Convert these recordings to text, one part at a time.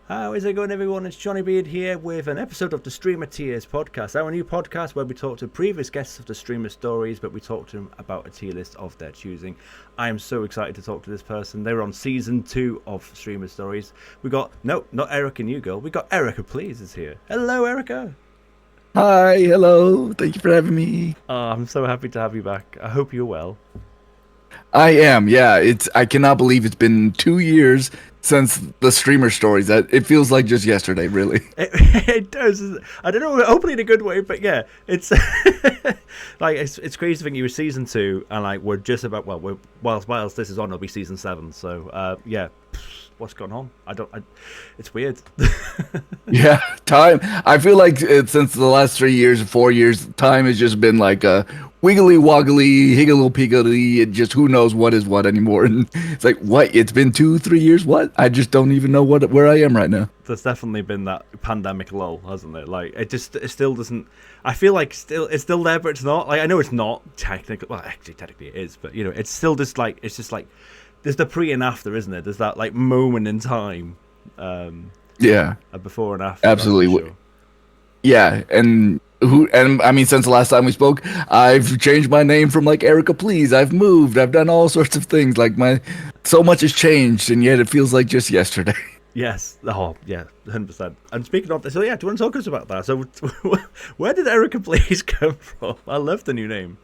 How is it going, everyone? It's Johnny Beard here with an episode of the Streamer Tiers podcast, our new podcast where we talk to previous guests of the streamer stories, but we talk to them about a tier list of their choosing. I am so excited to talk to this person. They were on season 2 of Streamer Stories. We got, no, not EricaNewGirl, we got EricaPlz is here. Hello, Erica. Hi, hello. Thank you for having me. Oh, I'm so happy to have you back. I hope you're well. I am, yeah. I cannot believe it's been 2 years since the streamer stories. It feels like just yesterday, really. It does. I don't know, hopefully in a good way, but yeah, it's like it's crazy to think you were season 2 and like we're just about whilst this is on, it'll be season 7. So yeah, what's going on? It's weird. Yeah, time. I feel like since the last 3 years, 4 years, time has just been like a wiggly woggly, higgle piggly. It just who knows what is what anymore. And it's like, what? It's been 2-3 years. What? I just don't even know where I am right now. There's definitely been that pandemic lull, hasn't it? Like it still doesn't. I feel like it's still there, but it's not. Like I know it's not technically. Well, actually, technically it is, but you know, it's still just like there's the pre and after, isn't it? There's that like moment in time. Yeah. A before and after. Absolutely. Sure. Yeah, and I mean, since the last time we spoke, I've changed my name from like EricaPlz. I've moved. I've done all sorts of things. Like so much has changed, and yet it feels like just yesterday. Yes. Oh, yeah, 100%. And speaking of this, so yeah, do you want to talk to us about that? So, where did EricaPlz come from? I love the new name.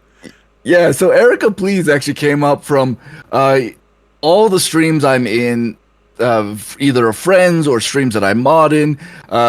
Yeah, so EricaPlz actually came up from all the streams I'm in. Either of friends or streams that I mod in,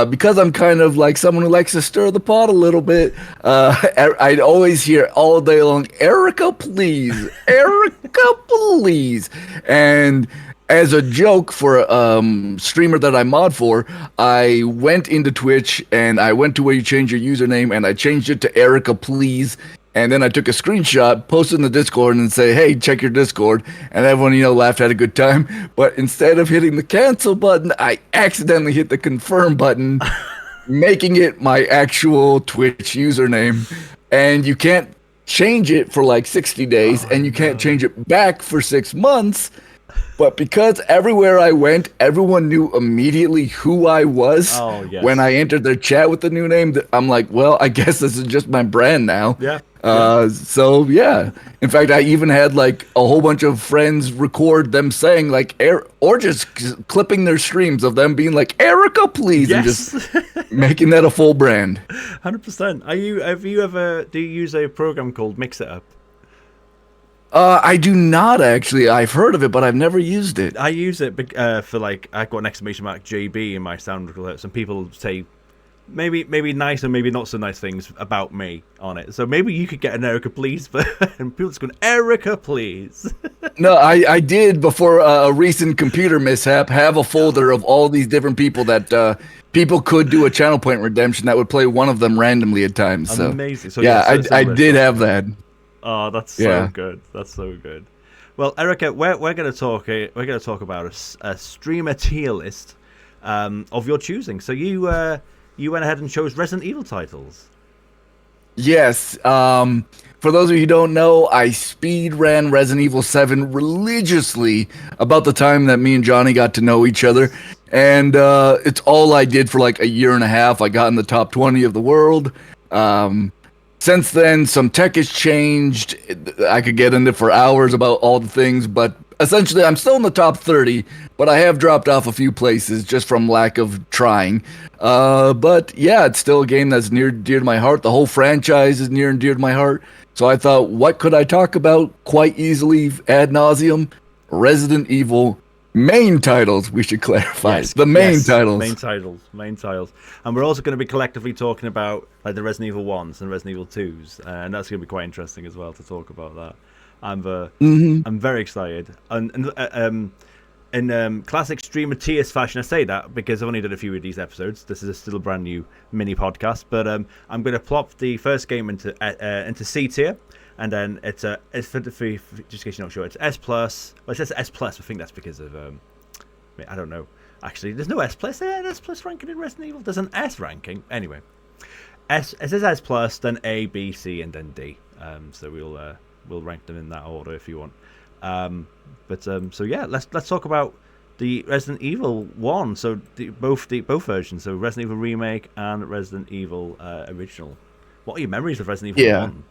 because I'm kind of like someone who likes to stir the pot a little bit. I'd always hear all day long, "Erica, please, Erica, please," and as a joke for a streamer that I mod for, I went into Twitch and I went to where you change your username and I changed it to Erica, please. And then I took a screenshot, posted in the Discord, and say, "Hey, check your Discord." And everyone, laughed, had a good time. But instead of hitting the cancel button, I accidentally hit the confirm button, making it my actual Twitch username. And you can't change it for like 60 days, and you can't change it back for 6 months. But because everywhere I went, everyone knew immediately who I was when I entered their chat with the new name, I'm like, well, I guess this is just my brand now. Yeah. So yeah. In fact, I even had like a whole bunch of friends record them saying like, or just clipping their streams of them being like, "Erica, please," and just making that a full brand. 100%. Do you use a program called Mix It Up? I do not actually. I've heard of it, but I've never used it. I use it for like I've got an exclamation mark JB in my sound alerts, and people say maybe nice and maybe not so nice things about me on it. So maybe you could get an Erica, please, but and people just going, "Erica, please." No, I did before a recent computer mishap have a folder of all these different people that people could do a channel point redemption that would play one of them randomly at times. So amazing. So yeah, I did have that. Oh, that's so good. That's so good. Well, Erica, we're going to talk about a streamer tier list of your choosing. So you went ahead and chose Resident Evil titles. Yes. For those of you who don't know, I speed ran Resident Evil 7 religiously about the time that me and Johnny got to know each other. And it's all I did for like a year and a half. I got in the top 20 of the world. Since then, some tech has changed. I could get into for hours about all the things, but essentially I'm still in the top 30, but I have dropped off a few places just from lack of trying. But yeah, it's still a game that's near and dear to my heart. The whole franchise is near and dear to my heart. So I thought, what could I talk about quite easily ad nauseum? Resident Evil main titles, we should clarify. Yes, the main titles. Main titles. And we're also going to be collectively talking about like the Resident Evil 1s and Resident Evil 2s. And that's going to be quite interesting as well to talk about that. I'm very excited. And in classic streamer tiers fashion, I say that because I've only done a few of these episodes. This is still a brand new mini podcast. But I'm going to plop the first game into C tier. And then it's for just in case you're not sure, it's S plus. Well, it says S plus. I think that's because of I don't know. Actually, there's no S plus. There's S plus ranking in Resident Evil. There's an S ranking. Anyway, it says S plus, then A, B, C, and then D. So we'll rank them in that order if you want. So yeah, let's talk about the Resident Evil 1, so both versions, so Resident Evil Remake and Resident Evil Original. What are your memories of Resident Evil 1?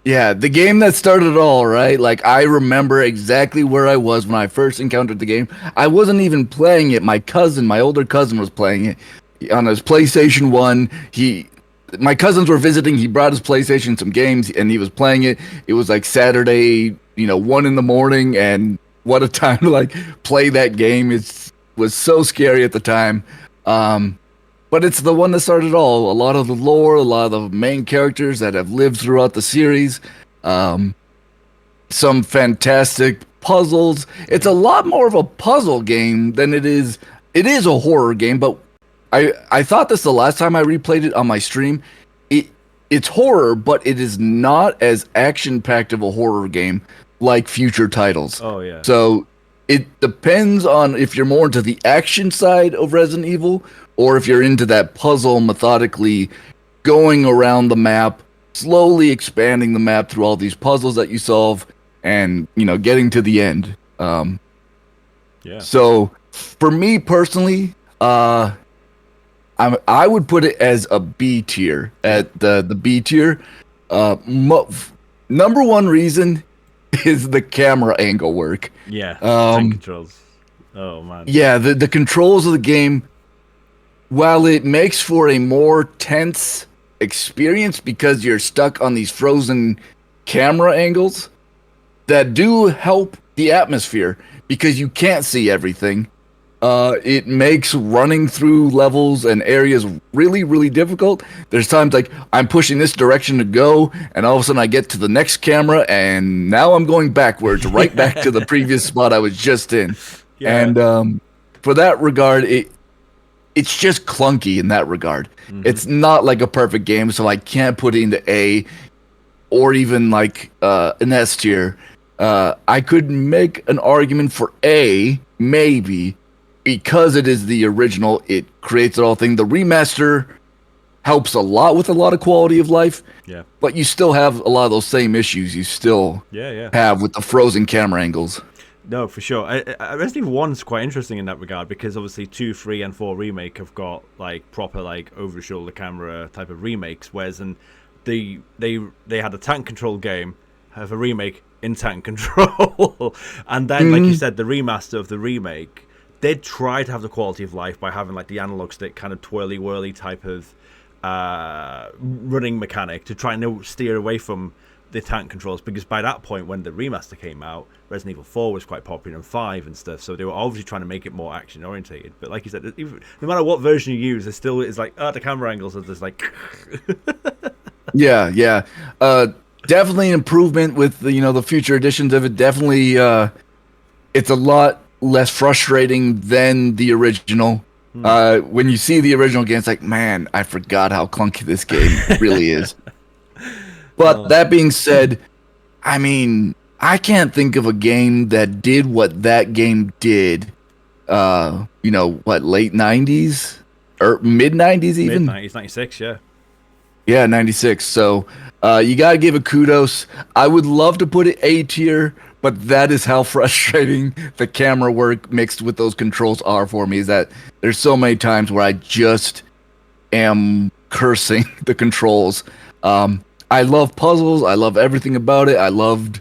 Yeah, the game that started it all, right? Like, I remember exactly where I was when I first encountered the game. I wasn't even playing it. My older cousin was playing it on his PlayStation 1. My cousins were visiting. He brought his PlayStation, some games, and he was playing it. It was like Saturday, 1 in the morning, and what a time to like play that game. It was so scary at the time. But it's the one that started it all. A lot of the lore, a lot of the main characters that have lived throughout the series. Some fantastic puzzles. It's a lot more of a puzzle game than it is. It is a horror game, but I thought this the last time I replayed it on my stream. It's horror, but it is not as action-packed of a horror game like future titles. Oh, yeah. So it depends on if you're more into the action side of Resident Evil, or if you're into that puzzle, methodically going around the map, slowly expanding the map through all these puzzles that you solve, and getting to the end. So for me personally, I would put it as a B tier. At the B tier, number one reason is the camera angle work. Yeah, tank controls. Oh man. Yeah, the controls of the game, while it makes for a more tense experience because you're stuck on these frozen camera angles that do help the atmosphere because you can't see everything. It makes running through levels and areas really, really difficult. There's times like I'm pushing this direction to go, and all of a sudden I get to the next camera, and now I'm going backwards, right back to the previous spot I was just in. Yeah. And for that regard, it's just clunky in that regard. Mm-hmm. It's not like a perfect game, so I can't put it into A or even like an S tier. I could make an argument for A, maybe, because it is the original. It creates the whole thing. The remaster helps a lot with a lot of quality of life. Yeah. But you still have a lot of those same issues you still have with the frozen camera angles. No, for sure. Resident Evil 1 is quite interesting in that regard because obviously 2, 3, and 4 remake have got like proper like over-the-shoulder camera type of remakes, whereas they had a tank control game, have a remake in tank control, and then like you said, the remaster of the remake did try to have the quality of life by having like the analog stick kind of twirly whirly type of running mechanic to try and steer away from the tank controls, because by that point when the remaster came out, Resident Evil 4 was quite popular and 5 and stuff, so they were obviously trying to make it more action orientated. But like you said, even, no matter what version you use, it still is like the camera angles are just like yeah definitely an improvement with the future editions of it. Definitely it's a lot less frustrating than the original. When you see the original game, it's like, man, I forgot how clunky this game really is. But that being said, I mean, I can't think of a game that did what that game did. Late 90s or mid 90s even? Mid 90s, 96, yeah. Yeah, 96. So you got to give it kudos. I would love to put it A tier, but that is how frustrating the camera work mixed with those controls are for me, is that there's so many times where I just am cursing the controls. I love puzzles. I love everything about it. I love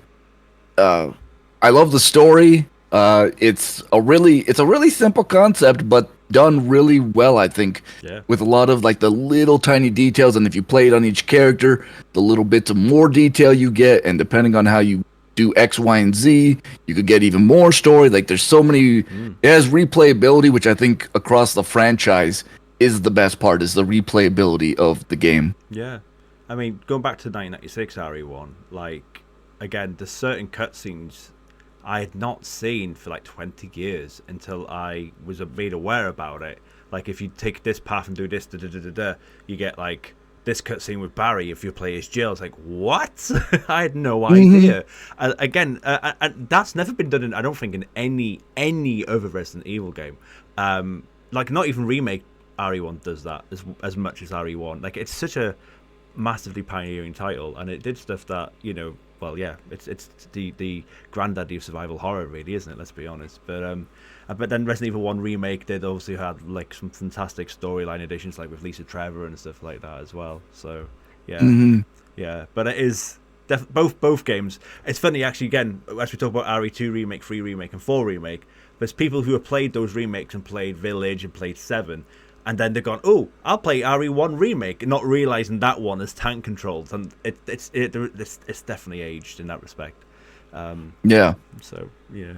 the story. It's a really simple concept, but done really well, I think. Yeah. With a lot of like the little tiny details, and if you play it on each character, the little bits of more detail you get, and depending on how you do X, Y, and Z, you could get even more story. Like there's so many. It has replayability, which I think across the franchise is the best part, is the replayability of the game. Yeah. I mean, going back to 1996 RE1, like, again, there's certain cutscenes I had not seen for like 20 years until I was made aware about it. Like, if you take this path and do this, you get like this cutscene with Barry if you play as Jill. It's like, what? I had no idea. Again, that's never been done, I don't think, in any other Resident Evil game. Like, not even remake RE1 does that as much as RE1. Like, it's such a massively pioneering title, and it did stuff that well, yeah, it's the granddaddy of survival horror, really, isn't it? Let's be honest. But then Resident Evil 1 remake did obviously had like some fantastic storyline additions, like with Lisa Trevor and stuff like that as well. So yeah, yeah. But it is both games. It's funny actually. Again, as we talk about RE2 remake, 3 remake, and 4 remake, there's people who have played those remakes and played Village and played 7. And then they've gone, oh, I'll play RE1 remake, not realizing that one is tank controlled, and it's definitely aged in that respect. Yeah. So yeah,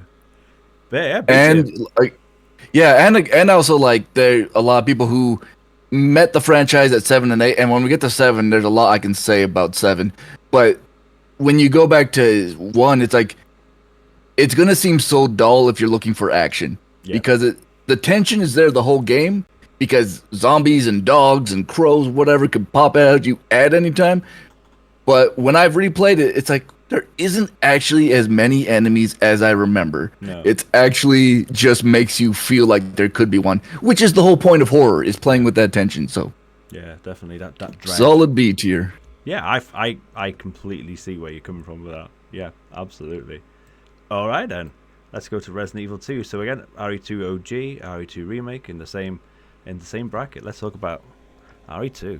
but yeah, and like, yeah, and also like there a lot of people who met the franchise at 7 and 8, and when we get to 7, there's a lot I can say about 7, but when you go back to 1, it's like it's gonna seem so dull if you're looking for action because the tension is there the whole game. Because zombies and dogs and crows, whatever, could pop out at you at any time. But when I've replayed it, it's like there isn't actually as many enemies as I remember. No. It's actually just makes you feel like there could be one, which is the whole point of horror, is playing with that tension. So yeah, definitely that dread. Solid B tier. Yeah, I completely see where you're coming from with that. Yeah, absolutely. All right then, let's go to Resident Evil 2. So again, RE2 OG, RE2 remake in the same bracket. Let's talk about RE2.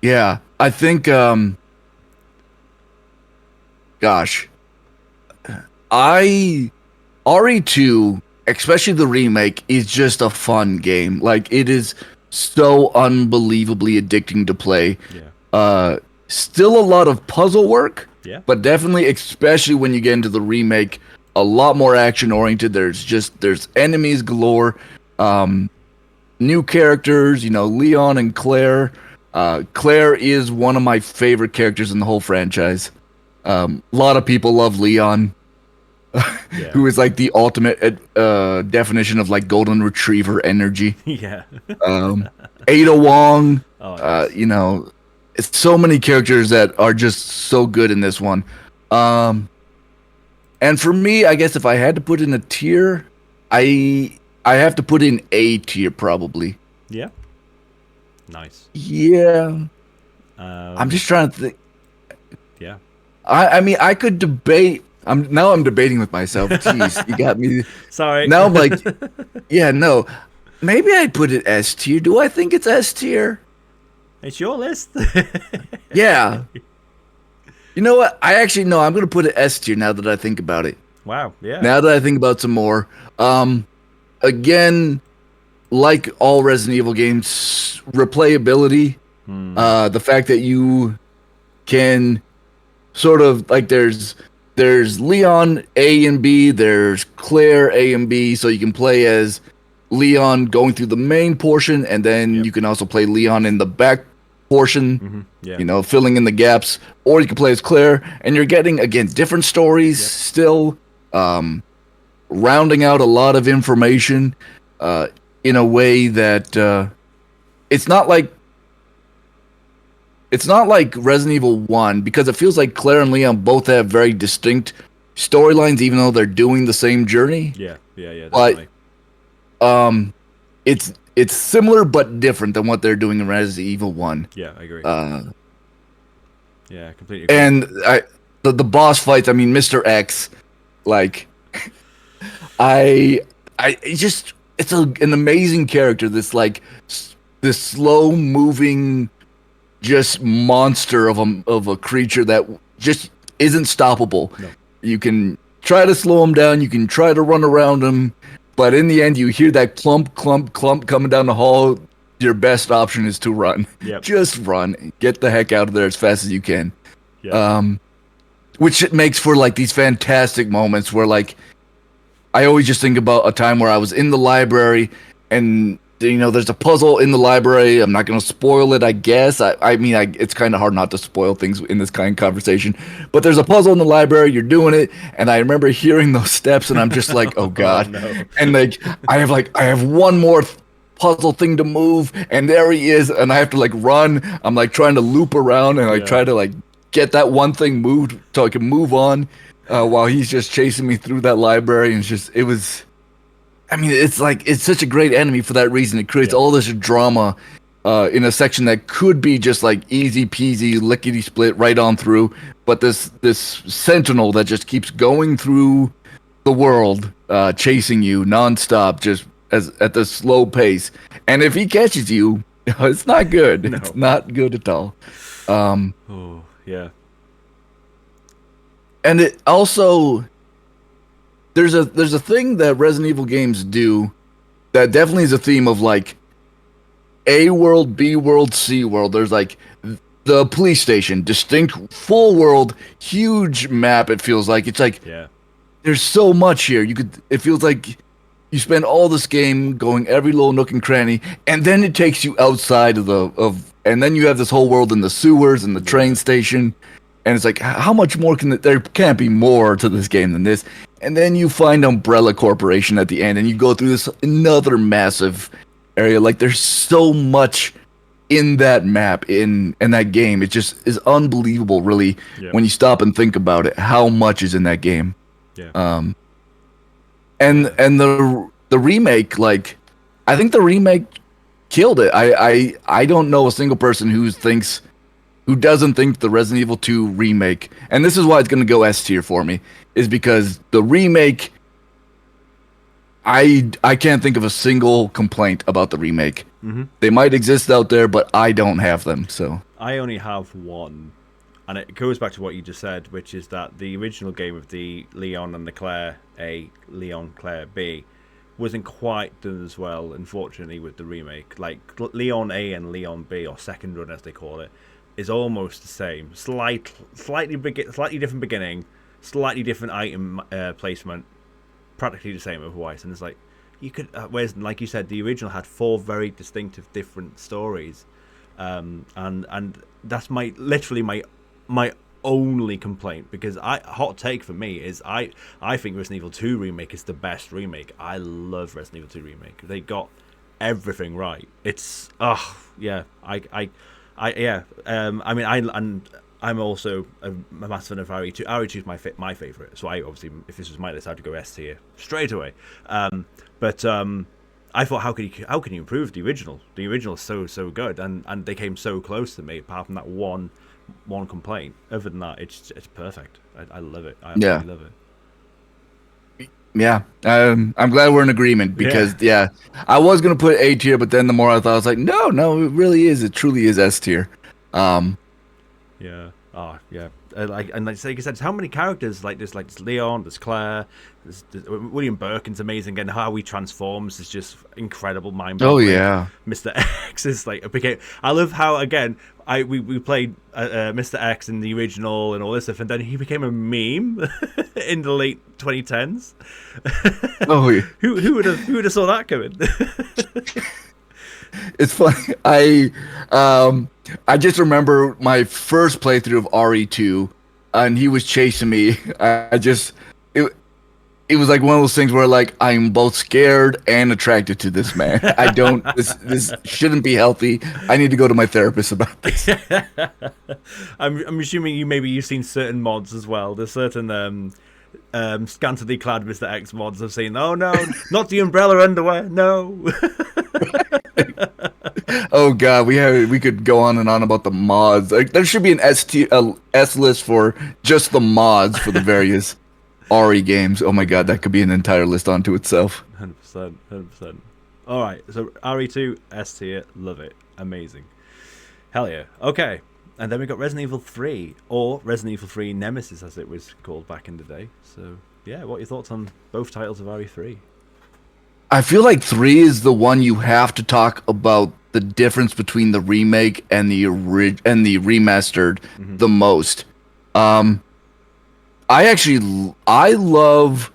Yeah, I think gosh. RE2, especially the remake, is just a fun game. Like, it is so unbelievably addicting to play. Yeah. Still a lot of puzzle work. Yeah. But definitely, especially when you get into the remake, a lot more action oriented. There's enemies galore. New characters, Leon and Claire. Claire is one of my favorite characters in the whole franchise. A lot of people love Leon, who is like the ultimate definition of like golden retriever energy. Yeah. Ada Wong. Oh, yes. It's so many characters that are just so good in this one. And for me, I guess if I had to put in a tier, I have to put in A tier probably. Yeah. Nice. Yeah. I'm just trying to think. Yeah. I mean, I could debate. I'm debating with myself. Jeez, you got me. Sorry. Now I'm like, yeah, no. Maybe I'd put it S tier. Do I think it's S tier? It's your list. Yeah. You know what? I actually know. I'm going to put it S tier now that I think about it. Wow. Yeah. Now that I think about some more. Again, like all Resident Evil games, replayability, the fact that you can sort of like there's Leon A and B, there's Claire A and B, so you can play as Leon going through the main portion, and then you can also play Leon in the back portion, filling in the gaps, or you can play as Claire, and you're getting, again, different stories still, rounding out a lot of information in a way that it's not like Resident Evil 1, because it feels like Claire and Leon both have very distinct storylines, even though they're doing the same journey. Yeah, definitely. But it's similar but different than what they're doing in Resident Evil 1. Yeah, I agree. Yeah, completely agree. And the boss fights, I mean, Mr. X, like, it's an amazing character. This slow moving, just monster of a creature that just isn't stoppable. No. You can try to slow him down. You can try to run around him, but in the end, you hear that clump coming down the hall. Your best option is to run. Yep. Just run. Get the heck out of there as fast as you can. Yep. Which makes for like these fantastic moments where like I always just think about a time where I was in the library and there's a puzzle in the library. I'm not going to spoil it, I guess. I mean, it's kind of hard not to spoil things in this kind of conversation. But there's a puzzle in the library. You're doing it, and I remember hearing those steps, and I'm just like, oh god. Oh, no. And like I have one more puzzle thing to move, and there he is, and I have to like run. I'm like trying to loop around and like try to like get that one thing moved so I can move on while he's just chasing me through that library. And it's such a great enemy for that reason. It creates all this drama in a section that could be just like easy peasy, lickety split right on through, but this sentinel that just keeps going through the world, chasing you nonstop, just at this slow pace. And if he catches you, it's not good. No. It's not good at all. Oh yeah. And it also there's a thing that Resident Evil games do that definitely is a theme of like A world, B world, C world. There's like the police station, distinct full world, huge map. It feels like it's like there's so much here. It feels like you spend all this game going every little nook and cranny, and then it takes you outside and then you have this whole world in the sewers and the train station, and it's like, how much more there can't be more to this game than this. And then you find Umbrella Corporation at the end, and you go through this another massive area. Like there's so much in that map, in that game. It just is unbelievable, really, when you stop and think about it, how much is in that game. Yeah. And the remake, like, I think the remake killed it. I don't know a single person who doesn't think the Resident Evil 2 remake, and this is why it's gonna go S tier for me, is because the remake, I can't think of a single complaint about the remake. Mm-hmm. They might exist out there, but I don't have them. So I only have one, and it goes back to what you just said, which is that the original game of the Leon and the Claire A, Leon Claire B, wasn't quite done as well, unfortunately, with the remake. Like Leon A and Leon B, or Second Run as they call it, is almost the same. Slightly different beginning, slightly different item placement, practically the same otherwise. And it's like, you could, whereas, like you said, the original had 4 very distinctive different stories, and that's literally my only complaint, because hot take for me is I think Resident Evil 2 remake is the best remake. I love Resident Evil 2 remake. They got everything right. It's I'm also a massive fan of RE2. RE2 is my favorite. So I obviously, if this was my list, I'd go S tier straight away. But I thought, how can you improve the original? The original is so good, and they came so close to me, apart from that one complaint. Other than that, it's perfect. I love it. I absolutely love it. Yeah, I'm glad we're in agreement, because I was gonna put A tier, but then the more I thought, I was like, no, it really is. It truly is S tier. Like I said, how many characters like this? Like there's Leon, there's Claire, there's William Birkin's amazing, and how he transforms is just incredible, mind-boggling. Oh yeah, Mr. X is like I love how again we played Mr. X in the original and all this stuff, and then he became a meme in the late 2010s. Oh yeah. Who would have saw that coming? It's funny. I just remember my first playthrough of RE2, and he was chasing me. It was like one of those things where like I'm both scared and attracted to this man. I don't. This shouldn't be healthy. I need to go to my therapist about this. I'm assuming you've seen certain mods as well. There's certain scantily clad Mr. X mods I've seen. Oh no, not the umbrella underwear. No. Oh god, we could go on and on about the mods. Like, there should be an S list for just the mods for the various RE games. Oh my god, that could be an entire list onto itself. 100%. All right, so RE2 S tier, love it, amazing, hell yeah. Okay, and then we got Resident Evil 3, or Resident Evil 3 Nemesis as it was called back in the day. So yeah, what are your thoughts on both titles of RE3? I feel like 3 is the one you have to talk about the difference between the remake and the remastered the most. I love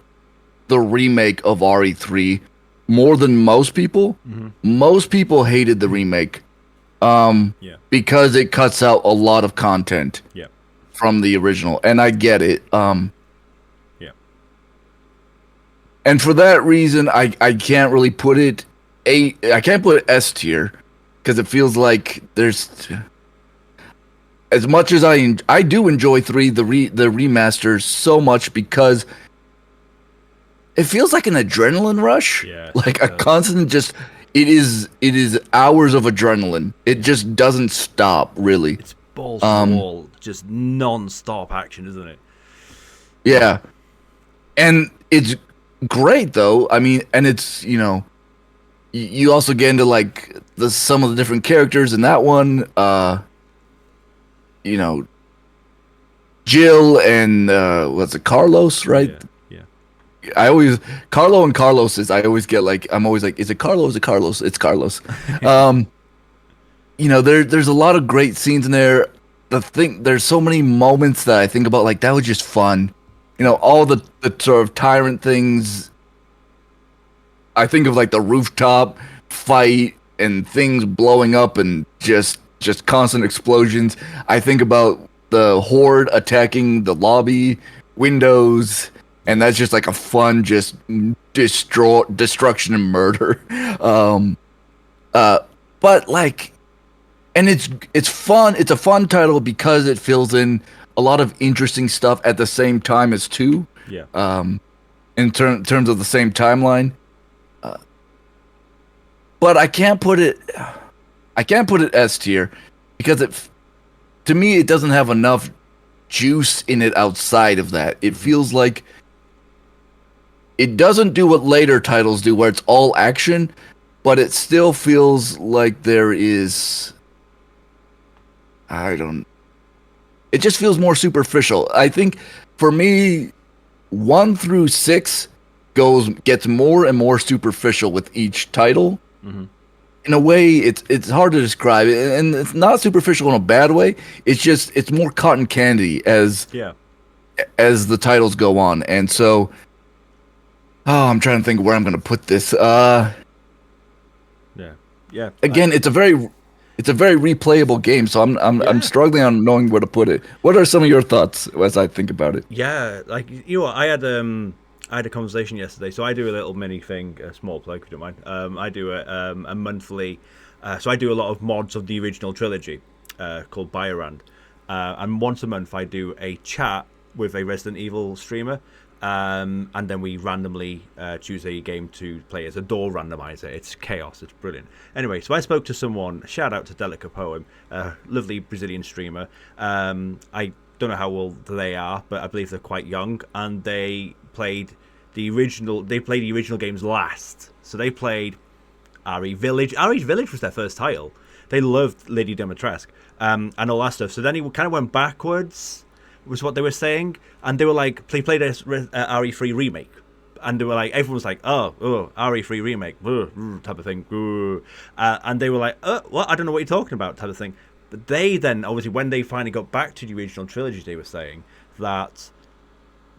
the remake of RE3 more than most people. Most people hated the remake because it cuts out a lot of content from the original, and I get it. And for that reason, I can't really put it I can't put it S tier, because it feels like there's, as much as I do enjoy 3 the remaster so much, because it feels like an adrenaline rush, like a constant just it is hours of adrenaline. It just doesn't stop, really. It's balls to the wall, just non-stop action, isn't it? Yeah. And it's great though. I mean, and it's, you also get into like some of the different characters in that one. You know, Jill and what's it, Carlos, right? Yeah. Carlo and Carlos is, I always get like, I'm always like, is it Carlo? Is it Carlos? It's Carlos. There's a lot of great scenes in there. There's so many moments that I think about, like, that was just fun. All the sort of tyrant things. I think of like the rooftop fight and things blowing up and just constant explosions. I think about the horde attacking the lobby windows, and that's just like a fun, just destruction and murder. But like, and it's fun. It's a fun title because it fills in a lot of interesting stuff at the same time as 2. Yeah. In terms of the same timeline. But I can't put it S tier because to me it doesn't have enough juice in it outside of that. It feels like it doesn't do what later titles do, where it's all action, but it still feels like there is, it just feels more superficial. I think for me, 1 through 6 gets more and more superficial with each title. Mm-hmm. In a way, it's hard to describe, and it's not superficial in a bad way. It's more cotton candy as the titles go on, and so I'm trying to think where I'm going to put this. Yeah. Again, it's a very replayable game, so I'm struggling on knowing where to put it. What are some of your thoughts as I think about it? Yeah, like I had a conversation yesterday. So I do a little mini thing, a small plug if you don't mind. I do a monthly, so I do a lot of mods of the original trilogy called Biorand, and once a month I do a chat with a Resident Evil streamer. And then we randomly choose a game to play as a door randomizer. It's chaos. It's brilliant. Anyway, so I spoke to someone. Shout out to Delica Poem, a lovely Brazilian streamer. I don't know how old they are, but I believe they're quite young. And they played the original. They played the original games last. So they played Ari Village. Ari's Village was their first title. They loved Lady Dimitrescu and all that stuff. So then he kind of went backwards, was what they were saying, and they were like, they played a RE3 remake, and they were like, everyone was like, oh RE3 remake type of thing, and they were like, what, I don't know what you're talking about type of thing. But they then, obviously, when they finally got back to the original trilogy, they were saying that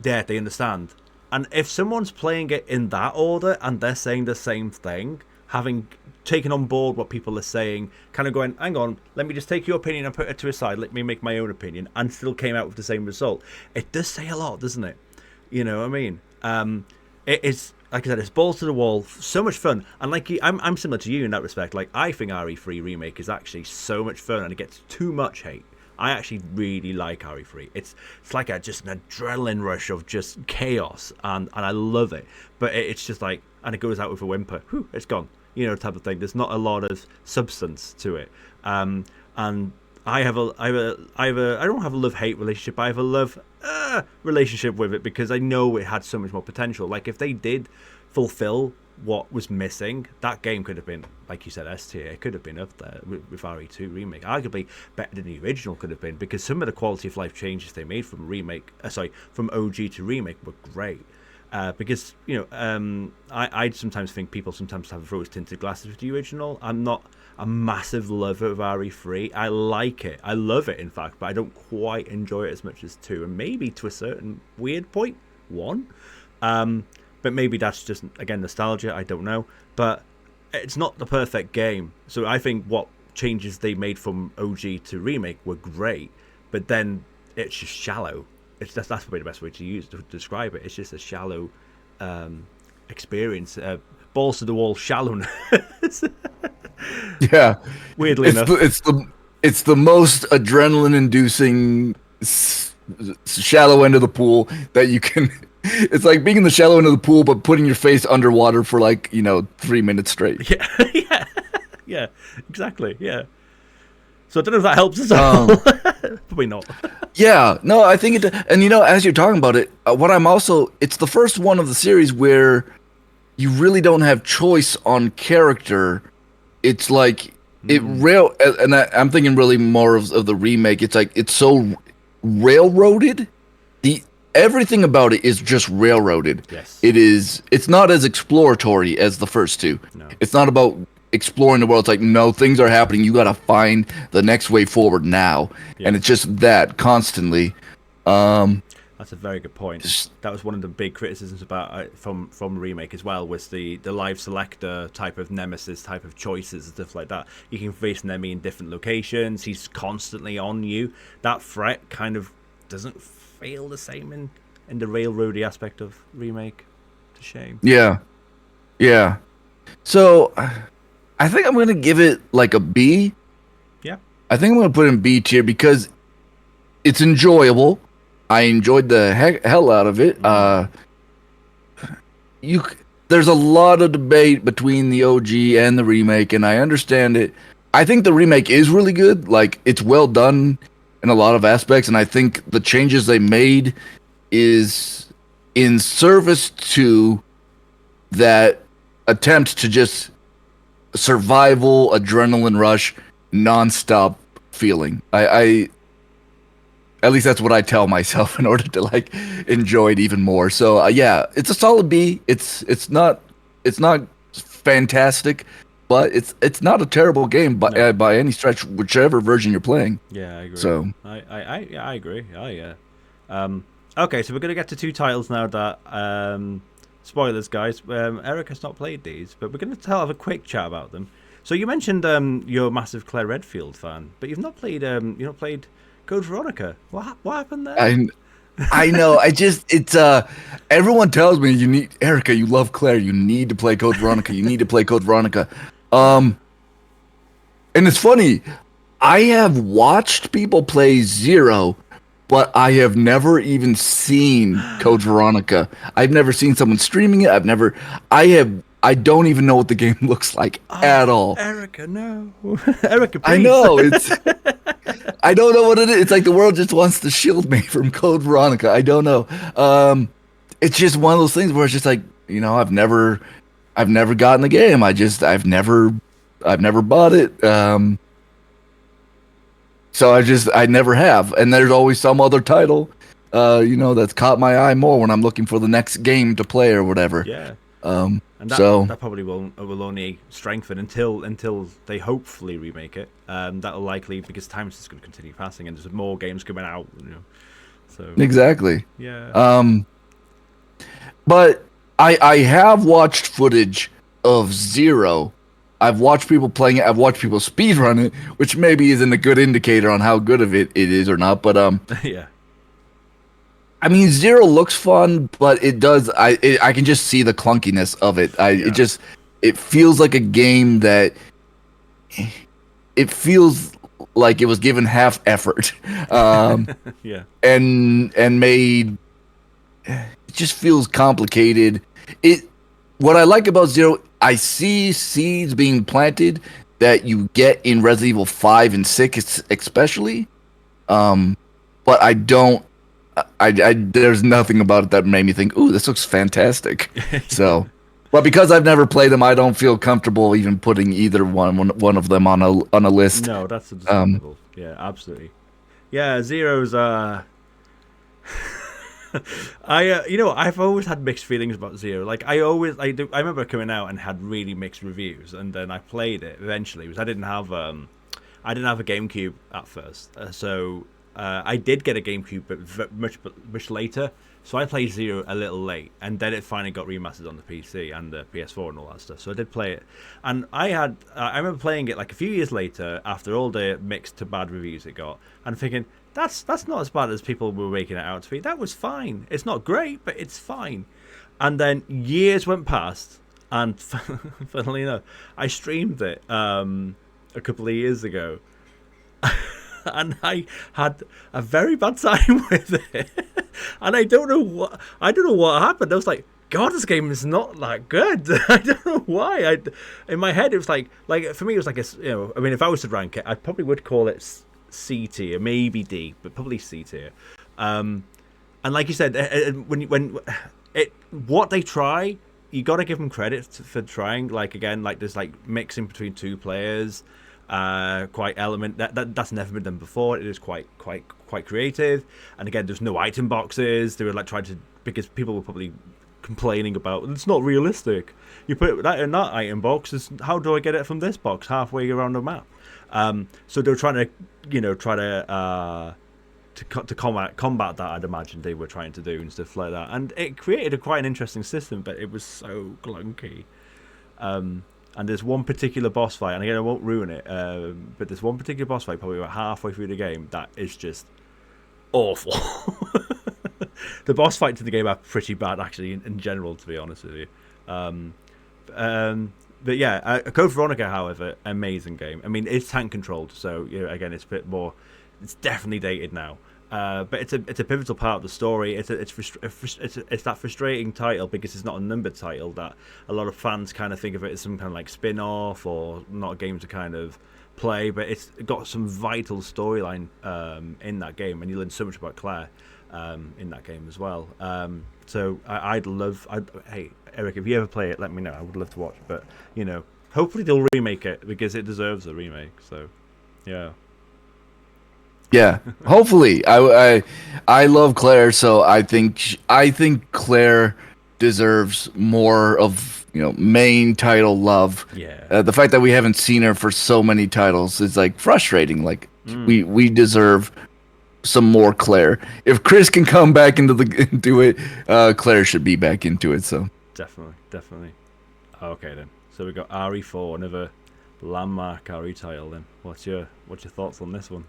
they understand. And if someone's playing it in that order and they're saying the same thing, having taken on board what people are saying, kind of going, hang on, let me just take your opinion and put it to a side, let me make my own opinion, and still came out with the same result. It does say a lot, doesn't it? You know what I mean? It is, like I said, it's balls to the wall, so much fun. And like I'm similar to you in that respect. Like, I think RE3 Remake is actually so much fun, and it gets too much hate. I actually really like RE3. It's like just an adrenaline rush of just chaos, and I love it. But it's just like, and it goes out with a whimper. Whew, it's gone. You know, type of thing. There's not a lot of substance to it. And I don't have a love-hate relationship. I have a love relationship with it, because I know it had so much more potential. Like, if they did fulfill what was missing, that game could have been, like you said, S tier. It could have been up there with RE2 Remake. Arguably better than the original could have been, because some of the quality of life changes they made from from OG to Remake were great. Because, you know, I sometimes think people sometimes have rose-tinted glasses with the original. I'm not a massive lover of RE3. I like it. I love it, in fact, but I don't quite enjoy it as much as 2, and maybe to a certain weird point, 1. But maybe that's just, again, nostalgia. I don't know. But it's not the perfect game. So I think what changes they made from OG to Remake were great, but then it's just shallow. That's probably the best way to describe it. It's just a shallow experience, balls to the wall shallowness. Yeah, weirdly enough, it's the most adrenaline-inducing shallow end of the pool that you can It's like being in the shallow end of the pool, but putting your face underwater for 3 minutes straight. Yeah, yeah, yeah, exactly. Yeah. So I don't know if that helps us all. Probably not. Yeah, no, I think it. And as you're talking about it, it's the first one of the series where you really don't have choice on character. It's like I'm thinking really more of the remake. It's like it's so railroaded. Everything about it is just railroaded. Yes. It's not as exploratory as the first two. No. It's not about exploring the world. It's like, no, things are happening. You got to find the next way forward now. Yeah. And it's just that constantly. That's a very good point. That was one of the big criticisms about from remake as well, was the live selector type of nemesis, type of choices and stuff like that. You can face an enemy in different locations. He's constantly on you. That threat kind of doesn't feel the same in the railroady aspect of remake. It's a shame. Yeah. So I think I'm gonna give it like a B. Yeah. I think I'm gonna put it in B tier because it's enjoyable. I enjoyed the hell out of it. There's a lot of debate between the OG and the remake, and I understand it. I think the remake is really good. Like, it's well done in a lot of aspects, and I think the changes they made is in service to that attempt to just survival, adrenaline rush, nonstop feeling. I at least that's what I tell myself in order to enjoy it even more. So yeah, it's a solid B. It's not fantastic, but it's not a terrible game by any stretch, whichever version you're playing. Yeah, I agree. So I agree. Oh yeah. Okay, so we're gonna get to two titles now that spoilers, guys. Erica's not played these, but we're gonna have a quick chat about them. So you mentioned you're a massive Claire Redfield fan, but you've not played Code Veronica. What happened there? I know. It's everyone tells me Erica, you love Claire, you need to play Code Veronica. You need to play Code Veronica. And it's funny, I have watched people play Zero, but I have never even seen Code Veronica. I've never seen someone streaming it. I don't even know what the game looks like at all. Erica, no. Erica, please. I know. I don't know what it is. It's like the world just wants to shield me from Code Veronica. I don't know. It's just one of those things where it's just like, I've never gotten the game. I've never bought it. So I never have. And there's always some other title, that's caught my eye more when I'm looking for the next game to play or whatever. Yeah. And that probably will only strengthen until they hopefully remake it. That'll likely, because time's just going to continue passing and there's more games coming out. So exactly. Yeah. But I have watched footage of Zero. I've watched people playing it. I've watched people speedrun it, which maybe isn't a good indicator on how good of it is or not. But yeah. I mean, Zero looks fun, but it does. I can just see the clunkiness of it. It feels like a game that it feels like it was given half effort. Yeah. And made it just feels complicated. What I like about Zero, I see seeds being planted that you get in Resident Evil 5 and 6 especially. But I don't. There's nothing about it that made me think, ooh, this looks fantastic. So, but because I've never played them, I don't feel comfortable even putting either one of them on a list. No, that's understandable. Yeah, absolutely. Yeah, Zero's I've always had mixed feelings about Zero. Like I remember coming out and had really mixed reviews, and then I played it eventually because I didn't have a GameCube at first, so. I did get a GameCube, but much later. So I played Zero a little late, and then it finally got remastered on the PC and the PS4 and all that stuff. So I did play it, and I remember playing it like a few years later after all the mixed to bad reviews it got, and thinking that's not as bad as people were making it out to be. That was fine. It's not great, but it's fine. And then years went past, and funnily enough, I streamed it a couple of years ago. and I had a very bad time with it. And I don't know what happened. I was like, God, this game is not that good. I don't know why. In my head, it was like for me, it was like I mean, if I was to rank it, I probably would call it C tier, maybe D, but probably C tier. And like you said, what they try, you got to give them credit for trying. Like again, like there's like mixing between two players, quite element that's never been done before. It is quite creative. And again, there's no item boxes. They were like trying to, because people were probably complaining about it's not realistic. You put that in that item box. How do I get it from this box halfway around the map? So they're trying to combat that. I'd imagine they were trying to do and stuff like that, and it created a quite an interesting system, but it was so clunky. And there's one particular boss fight, and again I won't ruin it, but there's one particular boss fight probably about halfway through the game that is just awful. The boss fights in the game are pretty bad, actually, in general, to be honest with you. But yeah, Code Veronica, however, amazing game. I mean, it's tank controlled, so again, it's a bit more. It's definitely dated now, but it's a pivotal part of the story. It's that frustrating title because it's not a numbered title that a lot of fans kind of think of it as some kind of like spin-off or not a game to kind of play. But it's got some vital storyline in that game, and you learn so much about Claire in that game as well. So hey, Eric, if you ever play it, let me know. I would love to watch. But hopefully they'll remake it because it deserves a remake. So yeah. Yeah, hopefully. I love Claire, so I think Claire deserves more of main title love. Yeah. The fact that we haven't seen her for so many titles is like frustrating. Like we deserve some more Claire. If Chris can come back into it, Claire should be back into it. So definitely. Okay then. So we got RE4, another landmark RE title. Then what's your thoughts on this one?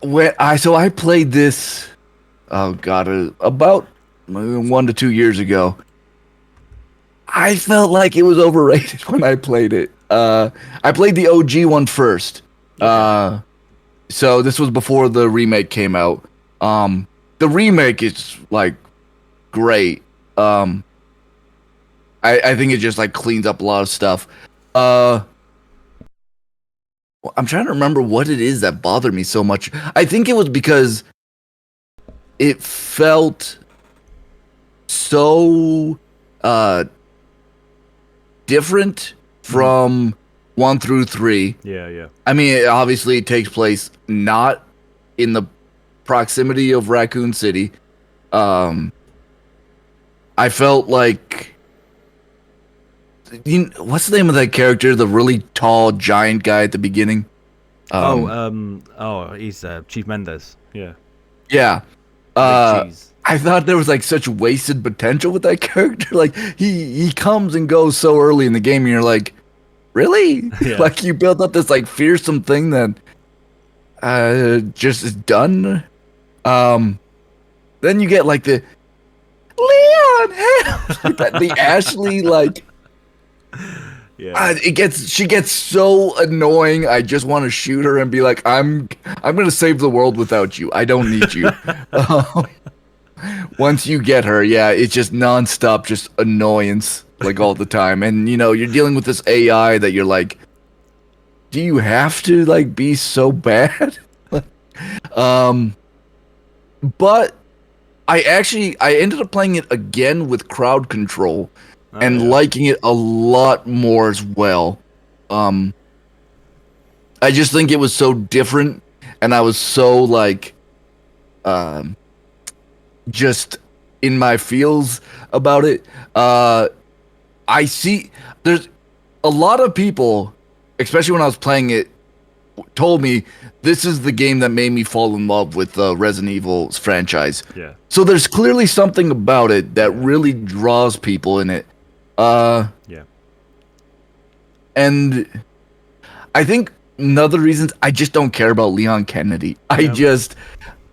I played this, about 1 to 2 years ago. I felt like it was overrated when I played it. I played the OG one first. So this was before the remake came out. The remake is like great. I think it just like cleans up a lot of stuff. I'm trying to remember what it is that bothered me so much. I think it was because it felt so different from 1 through 3. Yeah. I mean, obviously it takes place not in the proximity of Raccoon City. I felt like what's the name of that character? The really tall giant guy at the beginning. He's Chief Mendes. Yeah. Yeah. I thought there was like such wasted potential with that character. Like he comes and goes so early in the game, and you're like, really? Yeah. Like you built up this like fearsome thing that just is done. Then you get like the Leon, the Ashley like. Yeah. She gets so annoying. I just want to shoot her and be like, I'm gonna save the world without you. I don't need you. Once you get her, yeah, it's just nonstop, just annoyance, like all the time. And you're dealing with this AI that you're like, do you have to like be so bad? But I ended up playing it again with crowd control. Liking it a lot more as well. I just think it was so different, and I was so like, just in my feels about it. I see there's a lot of people, especially when I was playing it, told me this is the game that made me fall in love with the Resident Evil's franchise. Yeah. So there's clearly something about it that really draws people in it. Yeah. And I think another reason I just don't care about Leon Kennedy. Yeah.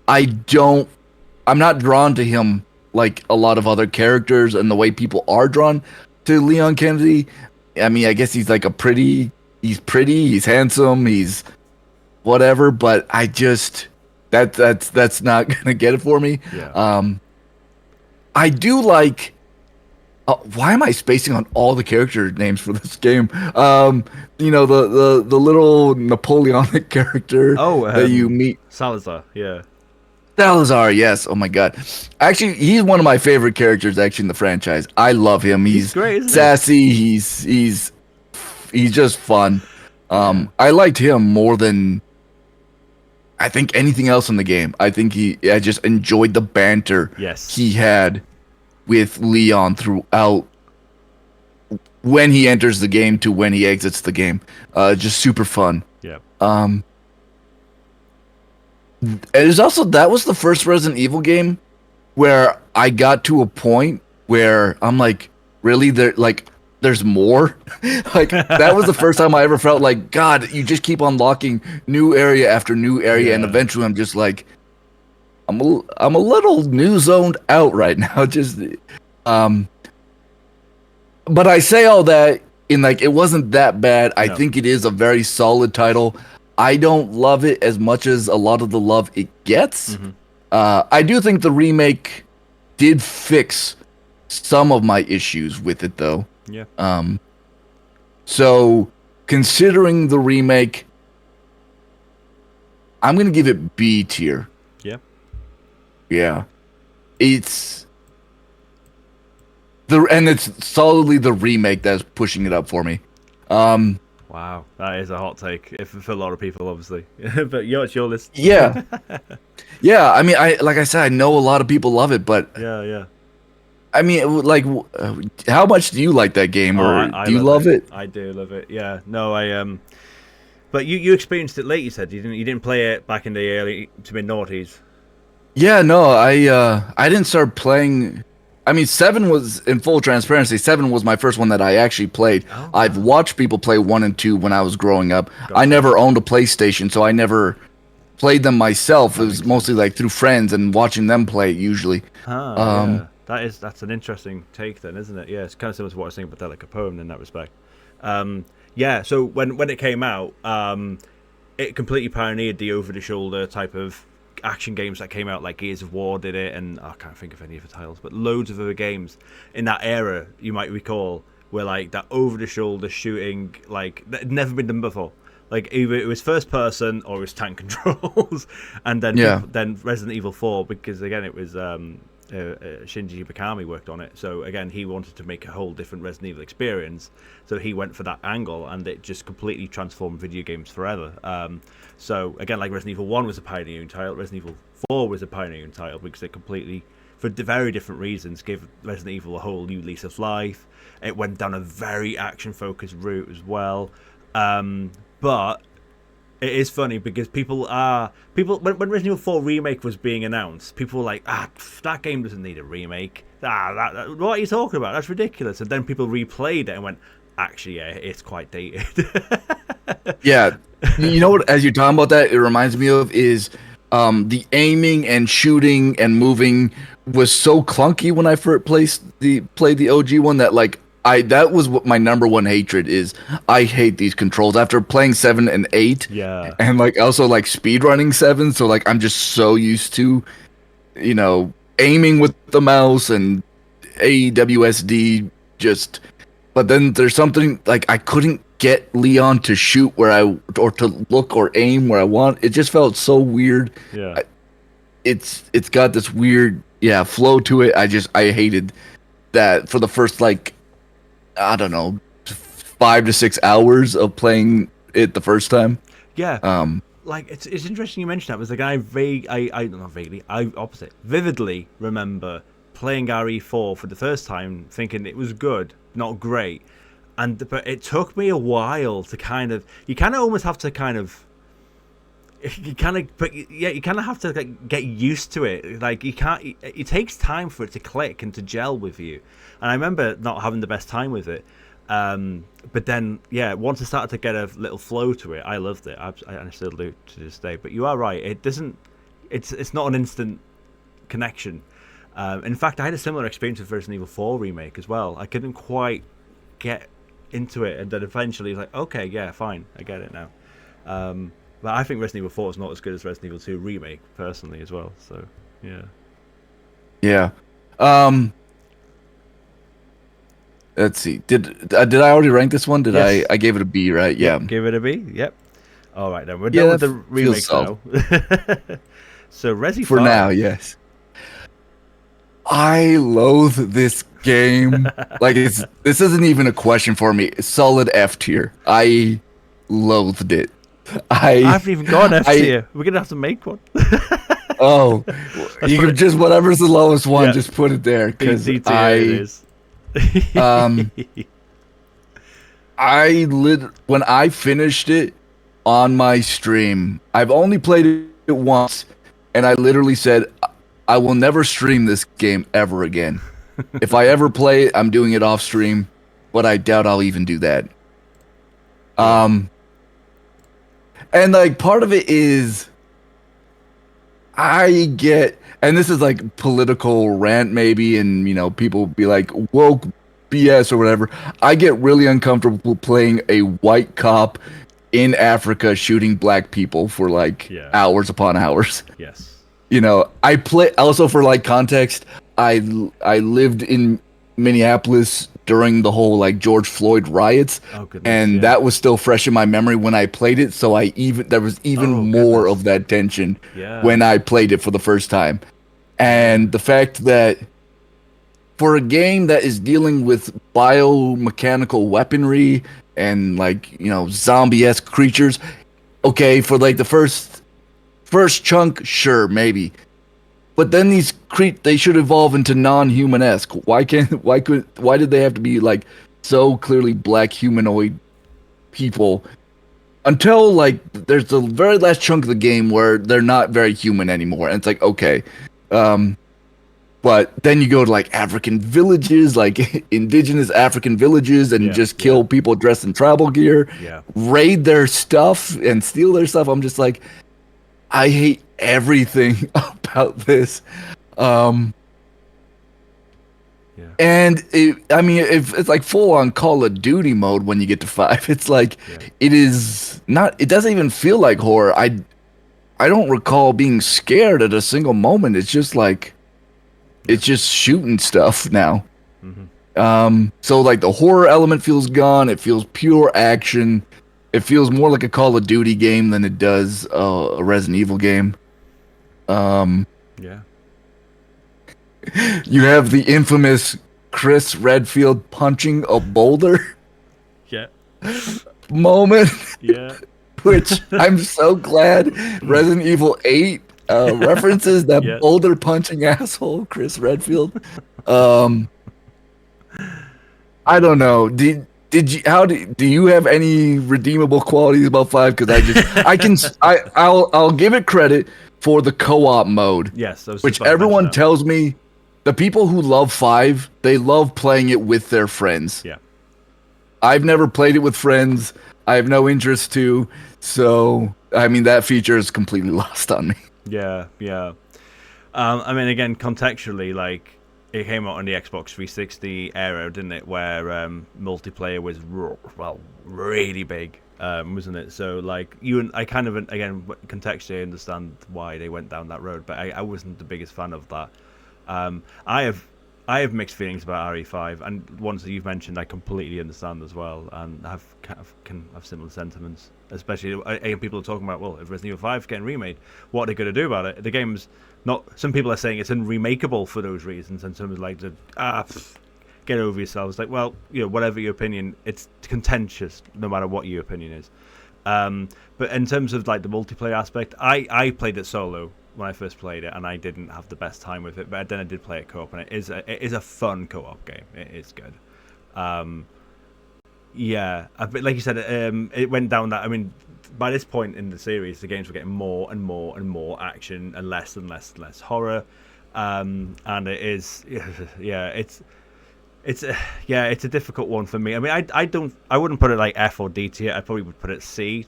I'm not drawn to him like a lot of other characters and the way people are drawn to Leon Kennedy. I mean, I guess he's like he's pretty, he's handsome, he's whatever, but I just that's not gonna get it for me. Yeah. I do like. Why am I spacing on all the character names for this game? The little Napoleonic character Oh, that you meet. Salazar. Yeah. Salazar, yes. Oh my god. Actually, he's one of my favorite characters actually in the franchise. I love him. He's great, isn't he? sassy. He's just fun. I liked him more than I think anything else in the game. I just enjoyed the banter he had with Leon throughout when he enters the game to when he exits the game. Just super fun. Yeah. It is also that was the first Resident Evil game where I got to a point where I'm like, really, there's more. Like that was the first time I ever felt like, God, you just keep unlocking new area after new area, and eventually I'm just like, I'm a little new zoned out right now. Just, but I say all that in like it wasn't that bad. I think it is a very solid title. I don't love it as much as a lot of the love it gets. I do think the remake did fix some of my issues with it, though. Yeah. So considering the remake, I'm gonna give it B tier. Yeah. Yeah. It's solidly the remake that's pushing it up for me. Wow, that is a hot take for a lot of people, obviously. But it's your list. Yeah. Yeah, I mean, like I said, I know a lot of people love it, but yeah. I mean, like, how much do you like that game, or do you love it? I do love it. Yeah, no, but you experienced it late. You said you didn't play it back in the early to mid noughties. Yeah, no, I didn't start playing. I mean, 7 was, in full transparency, 7 was my first one that I actually played. Oh, wow. I've watched people play 1 and 2 when I was growing up. Gotcha. I never owned a PlayStation, so I never played them myself. It was mostly like through friends and watching them play it usually. Yeah. That's an interesting take then, isn't it? Yeah, it's kind of similar to what I was saying about Capone in that respect. Yeah, so when it came out, it completely pioneered the over-the-shoulder type of action games that came out, like Gears of War did it, and I can't think of any other titles, but loads of other games in that era you might recall were like that over-the-shoulder shooting, like that had never been done before. Like either it was first person or it was tank controls, and then then Resident Evil 4, because again it was Shinji Mikami worked on it, so again he wanted to make a whole different Resident Evil experience, so he went for that angle, and it just completely transformed video games forever. So again, like Resident Evil 1 was a pioneering title, Resident Evil 4 was a pioneering title because it completely, for very different reasons, gave Resident Evil a whole new lease of life. It went down a very action focused route as well, but it is funny because people when Resident Evil 4 remake was being announced, people were like, that game doesn't need a remake. What are you talking about? That's ridiculous. And then people replayed it and went, actually, yeah, it's quite dated. Yeah, you know what? As you're talking about that, it reminds me of is the aiming and shooting and moving was so clunky when I first played the OG one that like. That was what my number one hatred is. I hate these controls after playing 7 and 8. Yeah. And like also like speedrunning 7, so like I'm just so used to, aiming with the mouse and AWSD just. But then there's something like I couldn't get Leon to shoot or to look or aim where I want. It just felt so weird. Yeah. It's got this weird flow to it. I hated that for the first like. I don't know, 5 to 6 hours of playing it the first time. Yeah. Like it's interesting you mentioned that. It was like I vividly remember playing RE4 for the first time, thinking it was good, not great, but it took me a while to you kind of almost have to you kind of have to like, get used to it. Like you can't. It takes time for it to click and to gel with you. And I remember not having the best time with it. But then, once I started to get a little flow to it, I loved it. I still do to this day. But you are right. It doesn't. It's not an instant connection. In fact, I had a similar experience with Resident Evil 4 remake as well. I couldn't quite get into it, and then eventually, like, okay, yeah, fine, I get it now. But I think Resident Evil 4 is not as good as Resident Evil 2 remake personally as well. So yeah. Yeah. Let's see. Did I already rank this one? Did Yes. I gave it a B, right? Yeah. Yep, give it a B. Yep. All right then. We're Yeah, done with the that remakes feels now. So Resi For 5. now, yes. I loathe this game. Like this isn't even a question for me. Solid F tier. I loathed it. I haven't even got an F tier. We're gonna have to make one. Oh, you can just whatever's the lowest one, Yeah. just put it there. Because D tier it is. when I finished it on my stream, I've only played it once, and I literally said, I will never stream this game ever again. If I ever play it, I'm doing it off stream, but I doubt I'll even do that. And like part of it is I get, and this is like political rant maybe, and people be like woke BS or whatever. I get really uncomfortable playing a white cop in Africa shooting black people for like hours upon hours. Yes. I play also for like context. I lived in Minneapolis during the whole like George Floyd riots, and that was still fresh in my memory when I played it. So there was even more of that tension when I played it for the first time, and the fact that for a game that is dealing with biomechanical weaponry and like zombie-esque creatures, okay, for like the first chunk, sure, maybe. But then they should evolve into non-human-esque. Why did they have to be like so clearly black humanoid people until like there's the very last chunk of the game where they're not very human anymore, and it's like okay. But then you go to like African villages, like indigenous African villages, and just kill people dressed in tribal gear, raid their stuff and steal their stuff. I'm just like, I hate everything about this. And if it's like full on Call of Duty mode when you get to 5, it's like it is not. It doesn't even feel like horror. I don't recall being scared at a single moment. It's just like it's just shooting stuff now. So like the horror element feels gone. It feels pure action. It feels more like a Call of Duty game than it does a Resident Evil game. You have the infamous Chris Redfield punching a boulder moment. Which I'm so glad Resident Evil 8 references that boulder punching asshole Chris Redfield. I don't know. Do you have any redeemable qualities about 5? Because I'll give it credit for the co-op mode. Yes, which everyone tells me the people who love 5, they love playing it with their friends. I've never played it with friends. I have no interest to. So I mean that feature is completely lost on me. I mean, again, contextually, like it came out on the Xbox 360 era, didn't it? Where multiplayer was really big, wasn't it? So like I kind of again contextually understand why they went down that road, but I wasn't the biggest fan of that. I have mixed feelings about RE5, and ones that you've mentioned I completely understand as well, and can have similar sentiments. Especially people are talking about, well, if Resident Evil 5 is getting remade, what are they going to do about it? The game's not. Some people are saying it's unremakeable for those reasons, and some are like, get over yourselves. Like, well, whatever your opinion, it's contentious no matter what your opinion is. But in terms of like the multiplayer aspect, I played it solo when I first played it, and I didn't have the best time with it. But then I did play it co-op, and it is a fun co-op game. It is good. But like you said, it went down that. I mean, by this point in the series, the games were getting more and more and more action, and less and less horror. And it is, it's a difficult one for me. I mean, I wouldn't put it like F or D tier. I probably would put it C.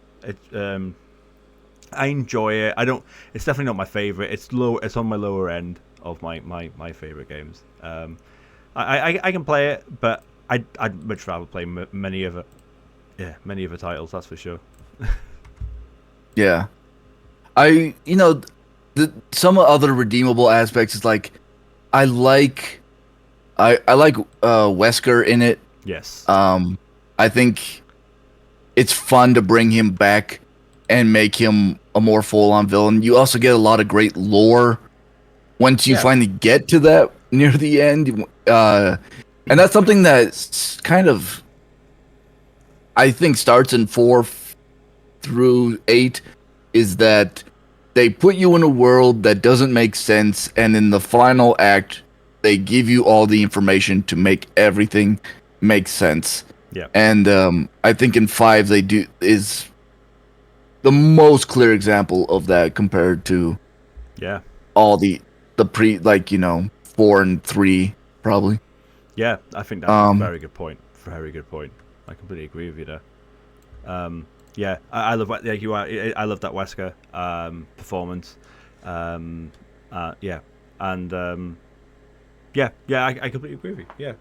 I enjoy it. It's definitely not my favorite. It's on my lower end of my favorite games. I can play it, but I'd much rather play many other titles. That's for sure. Yeah. Some other redeemable aspects is like, I like, I like Wesker in it. Yes. I think it's fun to bring him back and make him a more full-on villain. You also get a lot of great lore once you finally get to that near the end. And that's something that's kind of, I think, starts in 4 through 8, is that they put you in a world that doesn't make sense, and in the final act, they give you all the information to make everything make sense. Yeah. And I think in 5 they do is the most clear example of that compared to all the 4 and 3 probably. Yeah, I think that's a very good point. Very good point. I completely agree with you there. Yeah, I love you are. I love that Wesker performance. Yeah, and I completely agree with you. Yeah.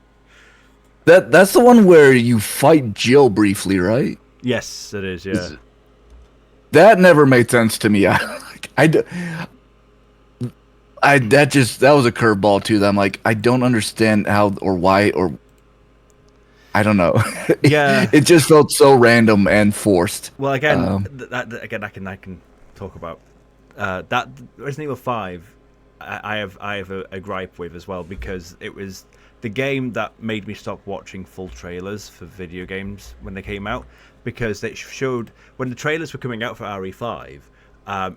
That's the one where you fight Jill briefly, right? Yes, it is. Yeah. That never made sense to me. That was a curveball too. That I'm like, I don't understand how or why or I don't know. Yeah. It just felt so random and forced. Well, again, I can talk about that Resident Evil 5. I have a gripe with as well, because it was the game that made me stop watching full trailers for video games when they came out, because it showed when the trailers were coming out for RE5.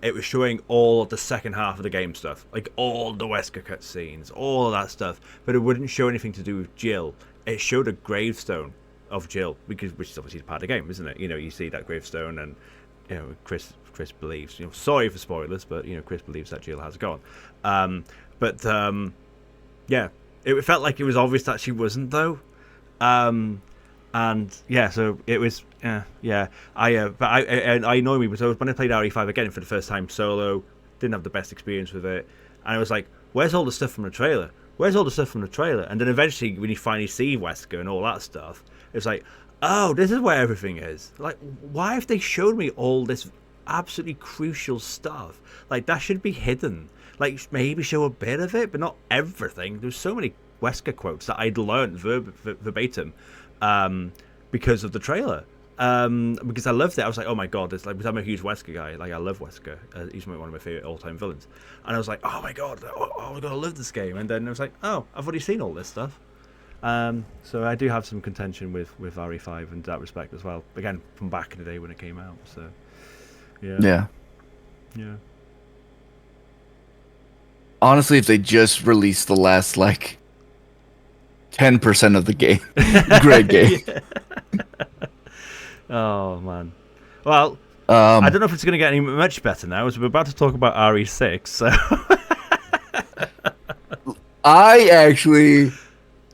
It was showing all of the second half of the game stuff, like all the Wesker cutscenes, all of that stuff, but it wouldn't show anything to do with Jill. It showed a gravestone of Jill, which is obviously part of the game, isn't it? You see that gravestone, and Chris believes. Sorry for spoilers, but Chris believes that Jill has gone. Yeah, it felt like it was obvious that she wasn't, though. And yeah, so it was. I annoy me because when I played RE5 again for the first time solo, didn't have the best experience with it, and I was like, "Where's all the stuff from the trailer? Where's all the stuff from the trailer?" And then eventually, when you finally see Wesker and all that stuff, it's like, "Oh, this is where everything is." Like, why have they showed me all this absolutely crucial stuff? Like, that should be hidden. Like, maybe show a bit of it, but not everything. There's so many Wesker quotes that I'd learned verbatim because of the trailer. Because I loved it. I was like, oh my god, it's like, because I'm a huge Wesker guy. Like, I love Wesker. He's one of my favorite all-time villains. And I was like, oh my god, I'm gonna love this game. And then I was like, oh, I've already seen all this stuff. So I do have some contention with RE5 in that respect as well. Again, from back in the day when it came out. So yeah. Honestly, if they just released the last 10% of the game, great game. Oh man. Well, I don't know if it's going to get any much better now, as we're about to talk about RE6. So I actually,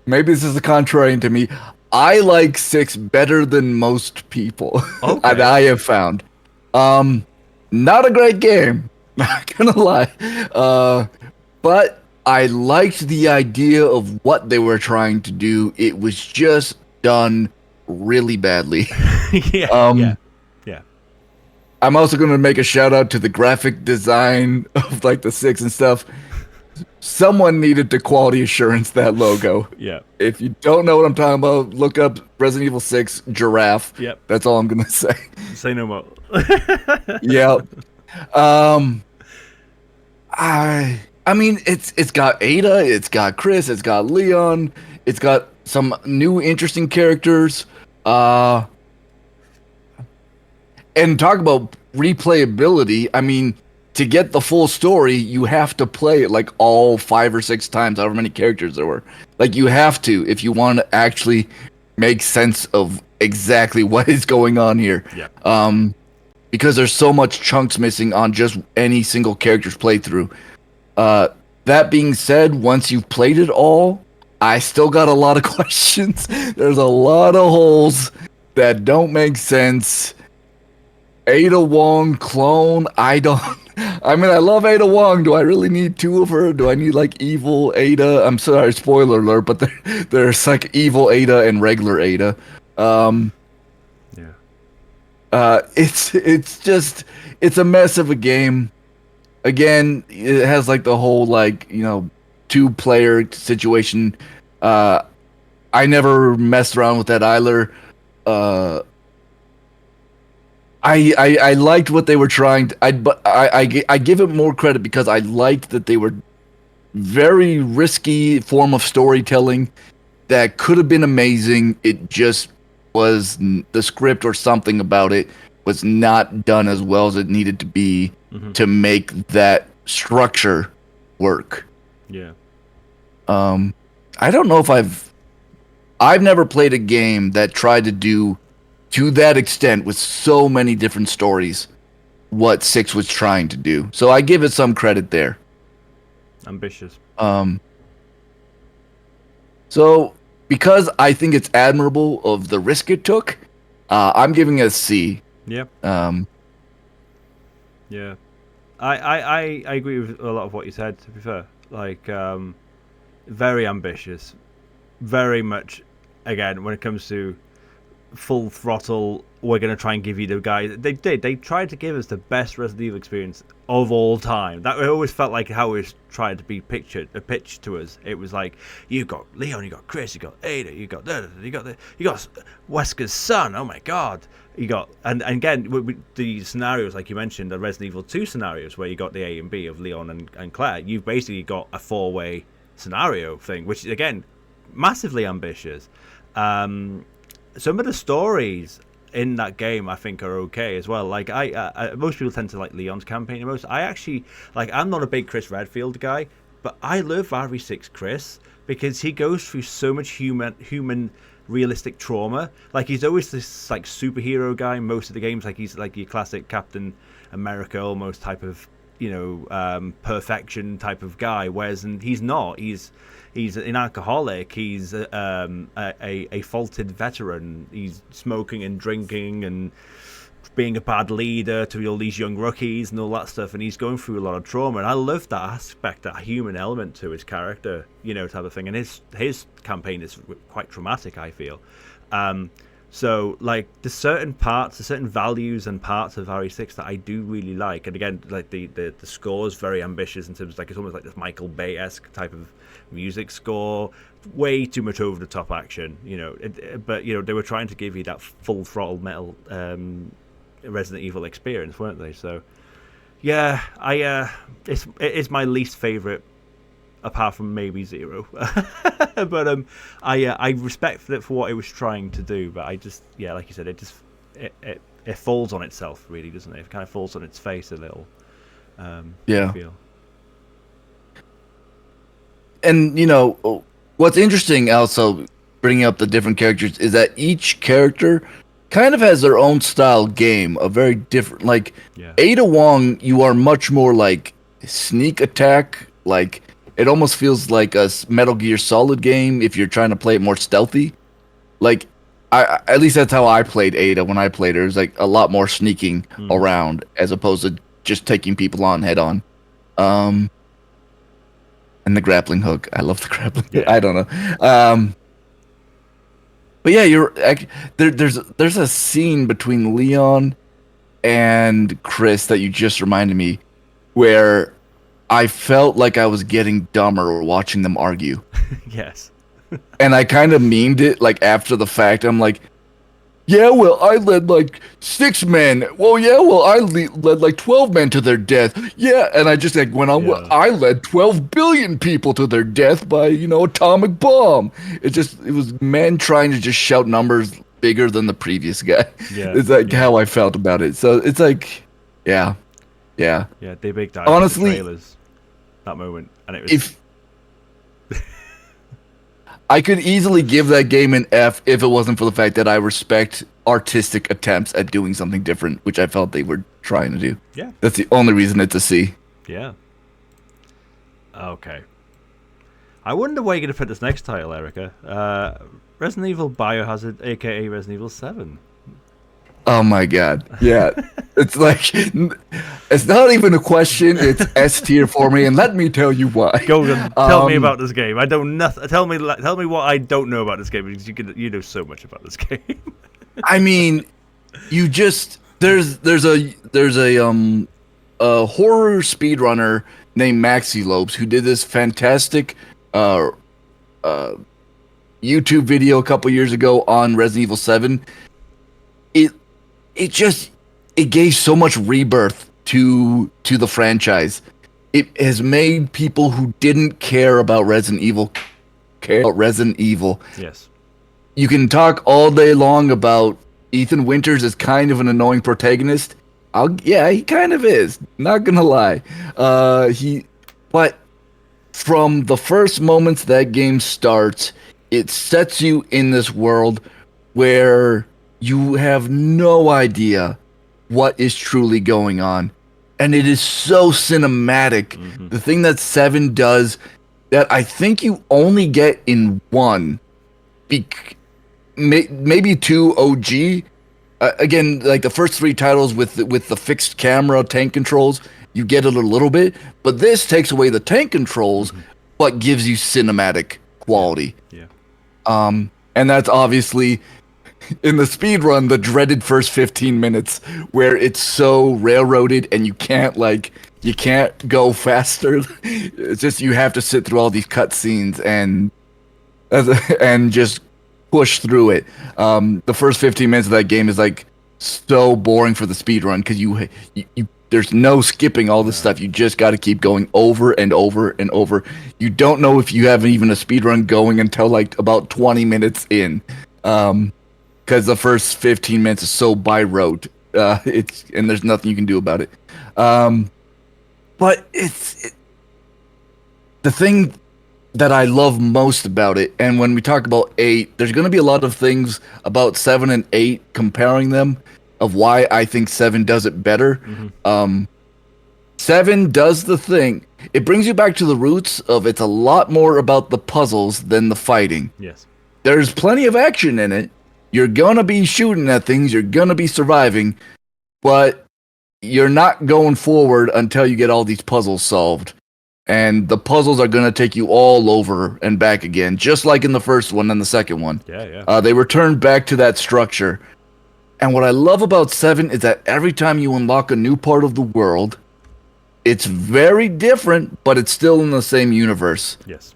maybe this is the contrarian to me, I like 6 better than most people. Okay. that I have found. Not a great game, not gonna lie. But I liked the idea of what they were trying to do. It was just done really badly. Yeah. I'm also going to make a shout out to the graphic design of the 6 and stuff. Someone needed to quality assurance that logo. Yeah. If you don't know what I'm talking about, look up Resident Evil 6 giraffe. Yep. That's all I'm going to say. Say no more. Yep. I mean, it's got Ada, it's got Chris, it's got Leon, it's got some new interesting characters. And talk about replayability. I mean, to get the full story, you have to play it all 5 or 6 times, however many characters there were. You have to, if you want to actually make sense of exactly what is going on here. Yeah. Because there's so much chunks missing on just any single character's playthrough. That being said, once you've played it all, I still got a lot of questions. There's a lot of holes that don't make sense. Ada Wong clone, I mean, I love Ada Wong. Do I really need 2 of her? Do I need evil Ada? I'm sorry, spoiler alert, but there's evil Ada and regular Ada. Yeah. It's a mess of a game. Again, it has like the whole like, you know, 2-player situation. I never messed around with that either. I liked what they were trying to, I give it more credit because I liked that they were very risky form of storytelling that could have been amazing. It just was the script or something about it was not done as well as it needed to be to make that structure work. Yeah. I don't know if I've never played a game that tried to do to that extent with so many different stories what 6 was trying to do. So I give it some credit there. Ambitious. So because I think it's admirable of the risk it took, I'm giving it a C. Yeah. Yeah. I agree with a lot of what you said, to be fair. Like, very ambitious. Very much, again, when it comes to full throttle, we're going to try and give you the guy. They tried to give us the best Resident Evil experience of all time. That always felt like how it was trying to be pitched to us. It was like, you got Leon, you got Chris, you got Ada, you got Wesker's son. Oh my god. You got and again with the scenarios like you mentioned, the Resident Evil 2 scenarios where you got the A and B of Leon and Claire. You've basically got a 4-way scenario thing, which is again massively ambitious. Some of the stories in that game I think are okay as well. Like I most people tend to like Leon's campaign the most. I actually like. I'm not a big Chris Redfield guy, but I love RE6 Chris because he goes through so much human realistic trauma. Like he's always this like superhero guy in most of the games. Like he's like your classic Captain America almost type of, you know, perfection type of guy. Whereas he's not. He's an alcoholic. He's a faulted veteran. He's smoking and drinking and being a bad leader to all these young rookies and all that stuff. And he's going through a lot of trauma. And I love that aspect, that human element to his character, you know, type of thing. And his campaign is quite traumatic, I feel. So, like, there's certain values and parts of RE6 that I do really like. And again, like the score is very ambitious in terms of, like, it's almost like this Michael Bay-esque type of music score. Way too much over the top action, you know. But you know, they were trying to give you that full throttle metal Resident Evil experience, weren't they? So, yeah, it is my least favorite, apart from maybe 0. But I respect it for what it was trying to do. But I just, yeah, like you said, it falls on itself, really, doesn't it? It kind of falls on its face a little. Yeah. I feel. And you know what's interesting, also bringing up the different characters, is that each character kind of has their own style game, a very different. Like Ada Wong, you are much more like sneak attack. Like it almost feels like a Metal Gear Solid game if you're trying to play it more stealthy. Like at least that's how I played Ada when I played her. It was like a lot more sneaking around as opposed to just taking people on head on. And the grappling hook. I love the grappling hook. I don't know. But yeah, there's a scene between Leon and Chris that you just reminded me where I felt like I was getting dumber watching them argue. Yes. And I kind of memed it like after the fact. I'm like, yeah, well, I led like 6 men. Well, yeah, well, I led like 12 men to their death. Yeah, and I just like went on. Well, I led 12 billion people to their death by, you know, atomic bomb. It was men trying to just shout numbers bigger than the previous guy. Yeah, it's like how I felt about it. So it's like, yeah. They big dive honestly the trailers that moment, and it was. I could easily give that game an F if it wasn't for the fact that I respect artistic attempts at doing something different, which I felt they were trying to do. Yeah. That's the only reason it's a C. Yeah. Okay. I wonder where you're going to put this next title, Erica. Resident Evil Biohazard, a.k.a. Resident Evil 7. Oh my god. Yeah. It's like, it's not even a question. It's S tier for me, and let me tell you why. Golden, tell me about this game. I don't nothing. Tell me what I don't know about this game, because you know so much about this game. I mean, you just a horror speedrunner named Maxi Lopes who did this fantastic YouTube video a couple years ago on Resident Evil 7. It gave so much rebirth to the franchise. It has made people who didn't care about Resident Evil care about Resident Evil. Yes. You can talk all day long about Ethan Winters as kind of an annoying protagonist. He kind of is. Not gonna lie. But from the first moments that game starts, it sets you in this world where you have no idea what is truly going on. And it is so cinematic. Mm-hmm. The thing that 7 does that I think you only get in 1, maybe 2 OG. Again, like the first 3 titles with the fixed camera tank controls, you get it a little bit. But this takes away the tank controls, but gives you cinematic quality. Yeah. And that's obviously in the speedrun, the dreaded first 15 minutes where it's so railroaded and you can't go faster. It's just you have to sit through all these cutscenes and just push through it. The first 15 minutes of that game is like so boring for the speedrun because you there's no skipping all this stuff. You just got to keep going over and over and over. You don't know if you have even a speedrun going until like about 20 minutes in. Because the first 15 minutes is so by rote, and there's nothing you can do about it. But the thing that I love most about it, and when we talk about 8, there's going to be a lot of things about 7 and 8 comparing them of why I think 7 does it better. Mm-hmm. 7 does the thing. It brings you back to the roots of it's a lot more about the puzzles than the fighting. Yes. There's plenty of action in it. You're going to be shooting at things. You're going to be surviving. But you're not going forward until you get all these puzzles solved. And the puzzles are going to take you all over and back again, just like in the first one and the second one. Yeah. They return back to that structure. And what I love about 7 is that every time you unlock a new part of the world, it's very different, but it's still in the same universe. Yes.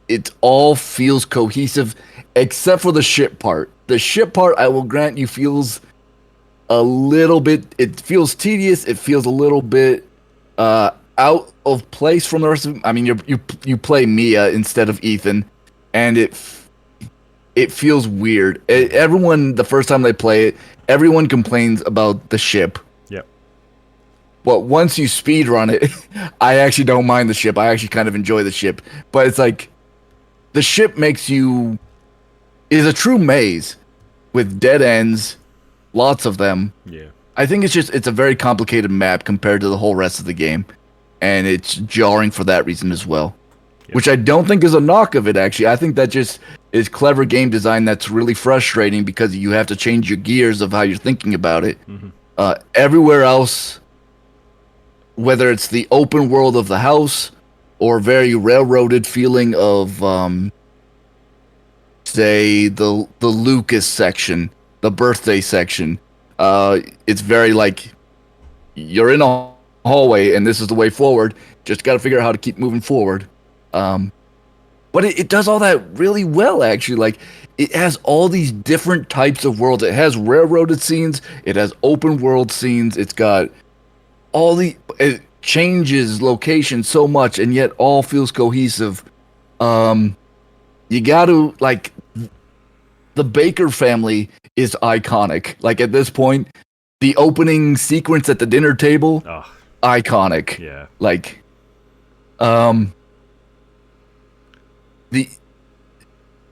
It all feels cohesive, except for the ship part. The ship part, I will grant you, feels a little bit... It feels tedious. It feels a little bit out of place from the rest of... I mean, you play Mia instead of Ethan, and it feels weird. Everyone, the first time they play it, everyone complains about the ship. Yep. But once you speedrun it, I actually don't mind the ship. I actually kind of enjoy the ship. But it's like... The ship is a true maze with dead ends, lots of them. Yeah. I think it's a very complicated map compared to the whole rest of the game, and it's jarring for that reason as well. Yep. Which I don't think is a knock of it, actually. I think that just is clever game design that's really frustrating because you have to change your gears of how you're thinking about it. Mm-hmm. Everywhere else, whether it's the open world of the house or very railroaded feeling of, say, the Lucas section, the birthday section. It's very like, you're in a hallway and this is the way forward. Just got to figure out how to keep moving forward. But it does all that really well, actually. Like, it has all these different types of worlds. It has railroaded scenes. It has open world scenes. It's got all the... It changes location so much, and yet all feels cohesive. You got to, like... The Baker family is iconic. Like, at this point, the opening sequence at the dinner table, iconic. Yeah. Like,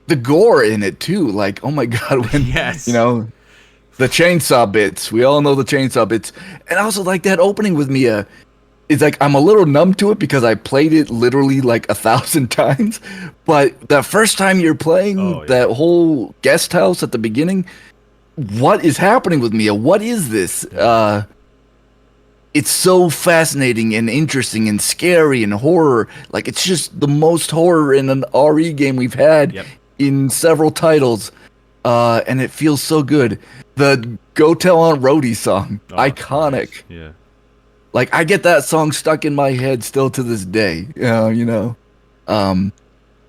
the gore in it too, like, oh my god, when yes. you know, the chainsaw bits. We all know the chainsaw bits. And I also like that opening with Mia. It's like I'm a little numb to it because I played it literally like 1,000 times. But the first time you're playing that whole guest house at the beginning, what is happening with Mia? What is this? It's so fascinating and interesting and scary and horror. Like, it's just the most horror in an RE game we've had in several titles. And it feels so good. The Go Tell on Rhodey song. Oh, Iconic. nice. Yeah. Like, I get that song stuck in my head still to this day. You know.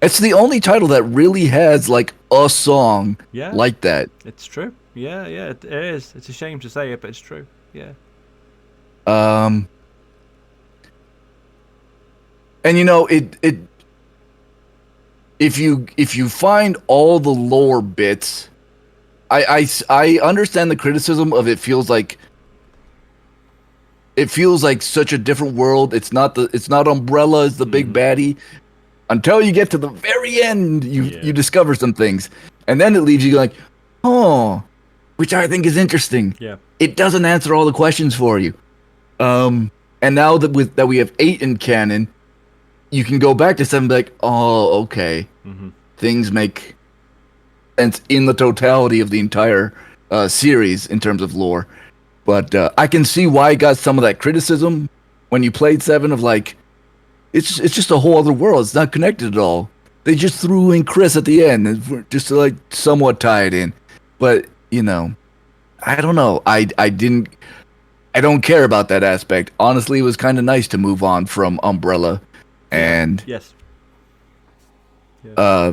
It's the only title that really has like a song Yeah. like that. It's true. Yeah, yeah, it is. It's a shame to say it, but it's true. Yeah. Um, and you know, it if you find all the lore bits, I understand the criticism of it feels like such a different world. It's not Umbrella as the big baddie. Until you get to the very end, you discover some things, and then it leaves you like, oh, which I think is interesting. Yeah. It doesn't answer all the questions for you. And now that we have 8 in canon, you can go back to 7 and be like, oh, okay. Mm-hmm. Things make sense in the totality of the entire series in terms of lore. But I can see why it got some of that criticism when you played 7 of like, it's just a whole other world. It's not connected at all. They just threw in Chris at the end just to like somewhat tie it in. But, you know, I don't know. I don't care about that aspect. Honestly, it was kind of nice to move on from Umbrella and yes. Yeah.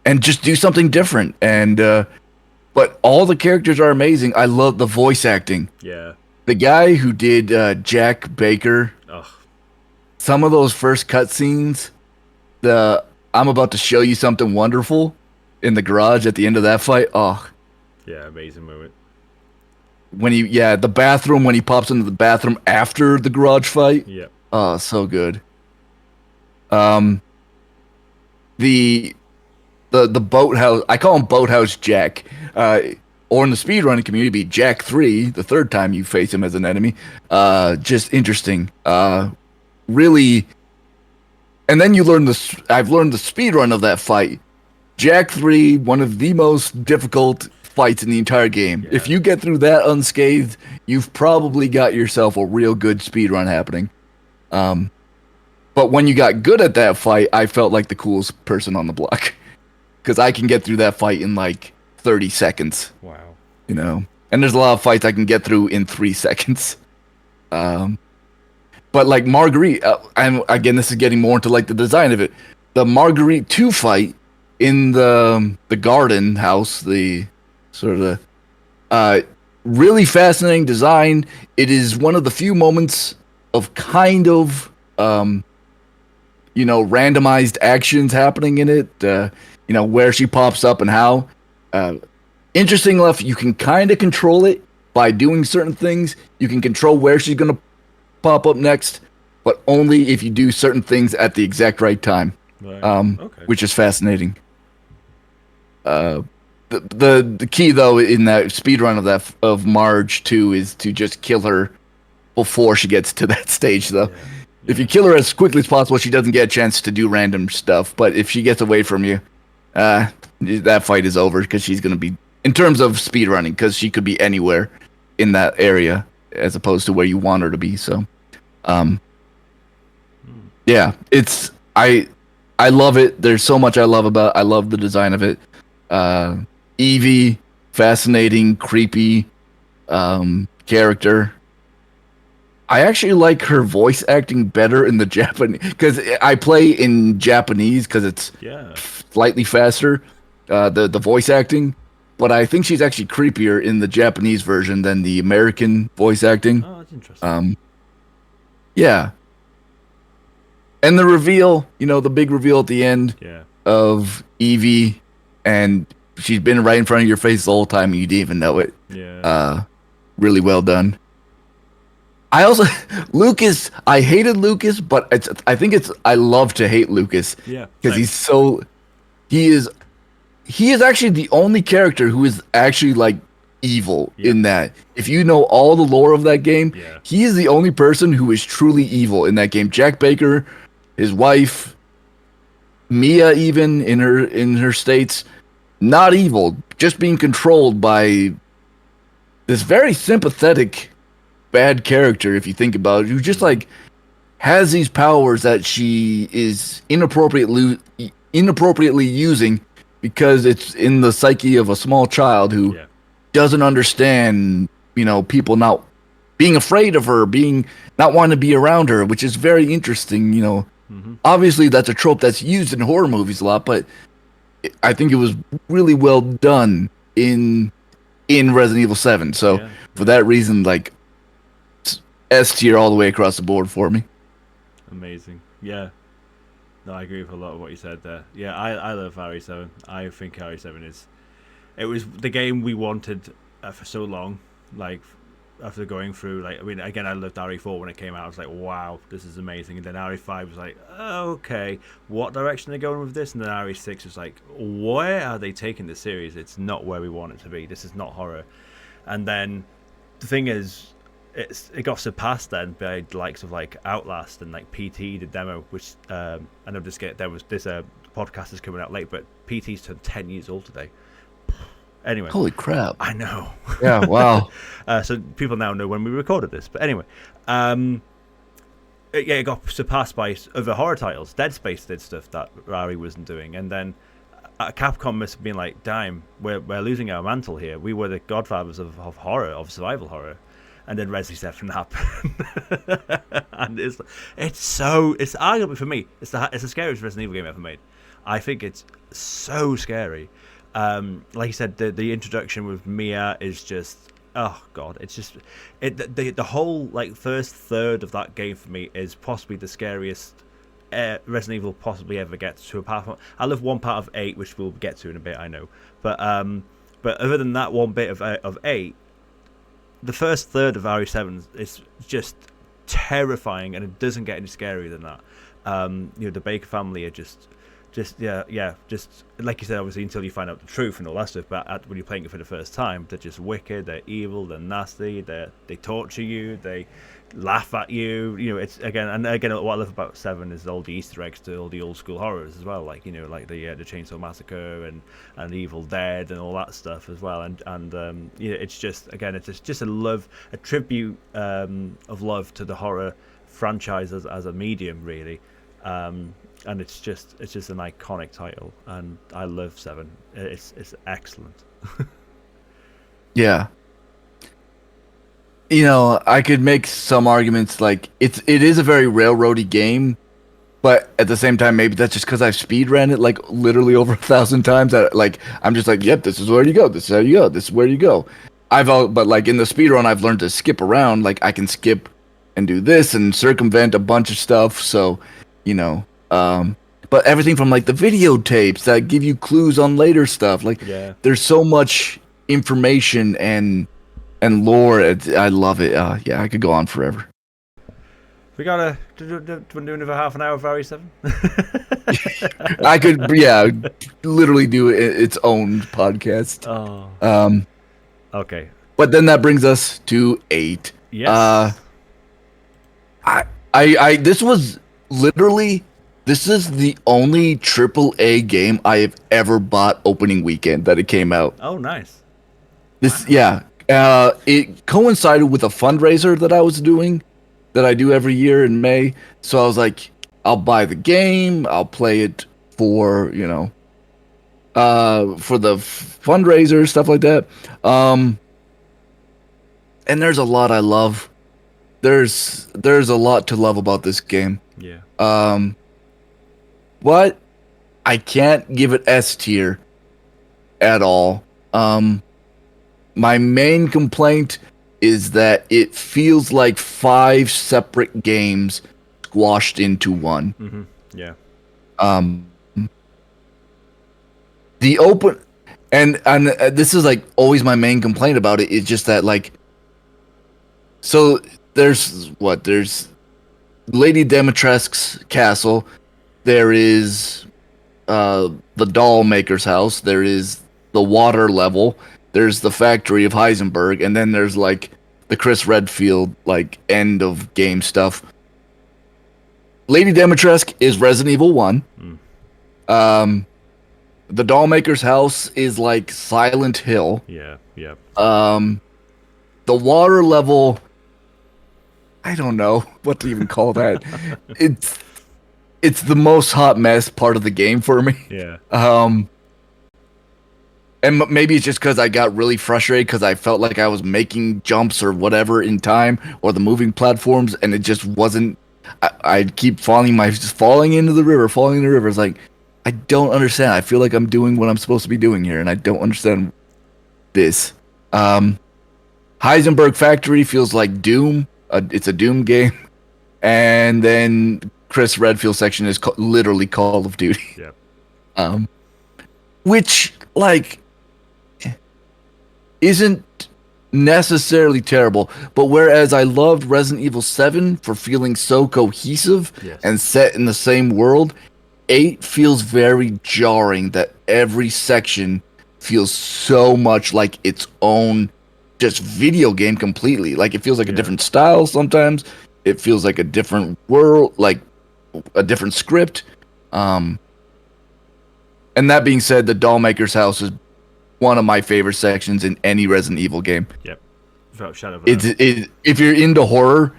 And just do something different. And but all the characters are amazing. I love the voice acting. Yeah. The guy who did Jack Baker. Ugh. Some of those first cutscenes, I'm about to show you something wonderful in the garage at the end of that fight. Oh, yeah, amazing moment. The bathroom when he pops into the bathroom after the garage fight. Yeah. Oh, so good. The boathouse. I call him Boathouse Jack. Or in the speedrunning community, be Jack 3. The third time you face him as an enemy. Just interesting. Really, and then I've learned the speedrun of that fight. Jack 3, one of the most difficult fights in the entire game. Yeah. If you get through that unscathed, you've probably got yourself a real good speedrun happening. But when you got good at that fight, I felt like the coolest person on the block. Because I can get through that fight in like 30 seconds. Wow. You know? And there's a lot of fights I can get through in 3 seconds. But like Marguerite, and again, this is getting more into like the design of it. The Marguerite 2 fight in the garden house, the sort of really fascinating design. It is one of the few moments of kind of randomized actions happening in it. Where she pops up and how. Interesting enough, you can kind of control it by doing certain things. You can control where she's gonna pop up next, but only if you do certain things at the exact right time. Right. Okay. Which is fascinating. The key though in that speedrun of Marge 2 is to just kill her before she gets to that stage though. Yeah. If you kill her as quickly as possible, she doesn't get a chance to do random stuff. But if she gets away from you, that fight is over because she's gonna be, in terms of speedrunning, because she could be anywhere in that area as opposed to where you want her to be. So, yeah, I love it. There's so much I love about it. I love the design of it. Evie, fascinating, creepy character. I actually like her voice acting better in the Japanese, because I play in Japanese because it's slightly faster, the voice acting. But I think she's actually creepier in the Japanese version than the American voice acting. Oh, that's interesting. Yeah. And the reveal, the big reveal at the end of Evie, and she's been right in front of your face the whole time and you didn't even know it. Yeah. Really well done. I also, Lucas, I hated Lucas, but I love to hate Lucas. Yeah. Because he is actually the only character who is actually like evil in that. If you know all the lore of that game, he is the only person who is truly evil in that game. Jack Baker, his wife, Mia, even in her states, not evil, just being controlled by this very sympathetic bad character, if you think about it, who just like has these powers that she is inappropriately using because it's in the psyche of a small child who doesn't understand, people not being afraid of her, being not wanting to be around her, which is very interesting. Obviously that's a trope that's used in horror movies a lot, but I think it was really well done in Resident Evil 7. So for that reason, like, S tier all the way across the board for me. Amazing. Yeah. No, I agree with a lot of what you said there. Yeah, I love RE7. I think RE7 it was the game we wanted for so long. Like, after going through, like, I mean, again, I loved RE4 when it came out. I was like, wow, this is amazing. And then RE5 was like, okay, what direction are they going with this? And then RE6 was like, where are they taking this series? It's not where we want it to be. This is not horror. And then the thing is, it got surpassed then by the likes of like Outlast and like PT, the demo, which I know this podcast is coming out late, but PT's turned 10 years old today. Anyway, holy crap! I know. Yeah, wow. So people now know when we recorded this. But anyway, it got surpassed by other horror titles. Dead Space did stuff that Rari wasn't doing, and then Capcom must have been like, "Damn, we're losing our mantle here. We were the godfathers of horror, of survival horror." And then Resi 7 happened, and it's arguably for me, it's the scariest Resident Evil game ever made. I think it's so scary. Like you said, the introduction with Mia is just, oh god, it's just the whole like first third of that game for me is possibly the scariest Resident Evil possibly ever gets to. Apart from, I love one part of 8, which we'll get to in a bit, I know, but other than that one bit of 8, the first third of RE7 is just terrifying, and it doesn't get any scarier than that. The Baker family are just like you said, obviously, until you find out the truth and all that stuff. But when you're playing it for the first time, they're just wicked, they're evil, they're nasty, they torture you, they laugh at you. It's again, what I love about 7 is all the Easter eggs to all the old school horrors as well, like like the Chainsaw Massacre and Evil Dead and all that stuff as well. And it's just, again, it's just a tribute of love to the horror franchise as a medium, really. And it's just an iconic title, and I love 7. It's excellent. Yeah. I could make some arguments like it is a very railroady game, but at the same time, maybe that's just because I've speed ran it like literally over 1,000 times. That like I'm just like, yep, this is where you go. This is how you go. This is where you go. But like in the speed run, I've learned to skip around. Like I can skip and do this and circumvent a bunch of stuff. So, but everything from like the videotapes that give you clues on later stuff. Like there's so much information and lore. I love it. I could go on forever. We gotta do another half an hour of RE7. I could, literally do its own podcast. Oh. Okay. But then that brings us to 8. Yes. This is the only AAA game I have ever bought opening weekend that it came out. Oh, nice. It coincided with a fundraiser that I was doing, that I do every year in May. So I was like, I'll buy the game, I'll play it for, for the fundraiser, stuff like that. And there's a lot I love. There's a lot to love about this game. Yeah. But I can't give it S tier at all. My main complaint is that it feels like 5 separate games squashed into one. Mm-hmm. Yeah. The open and this is like always my main complaint about it, is just that like, so there's Lady Dimitrescu's castle. There is the doll maker's house. There is the water level. There's the factory of Heisenberg, and then there's like the Chris Redfield like end of game stuff. Lady Dimitrescu is Resident Evil 1. The doll maker's house is like Silent Hill. Yeah. The water level, I don't know what to even call that. It's the most hot mess part of the game for me. Yeah. And maybe it's just because I got really frustrated because I felt like I was making jumps or whatever in time, or the moving platforms, and it just wasn't. I'd keep falling into the river, falling into the river. It's like, I don't understand. I feel like I'm doing what I'm supposed to be doing here, and I don't understand this. Heisenberg Factory feels like Doom. It's a Doom game. And then Chris Redfield's section is literally Call of Duty. Yeah. Which, like, isn't necessarily terrible, but whereas I loved Resident Evil 7 for feeling so cohesive and set in the same world, 8 feels very jarring that every section feels so much like its own just video game completely. Like, it feels like a different style sometimes. It feels like a different world, like a different script. And that being said, the Dollmaker's house is one of my favorite sections in any Resident Evil game. Yep. Without shadow of a doubt. If you're into horror,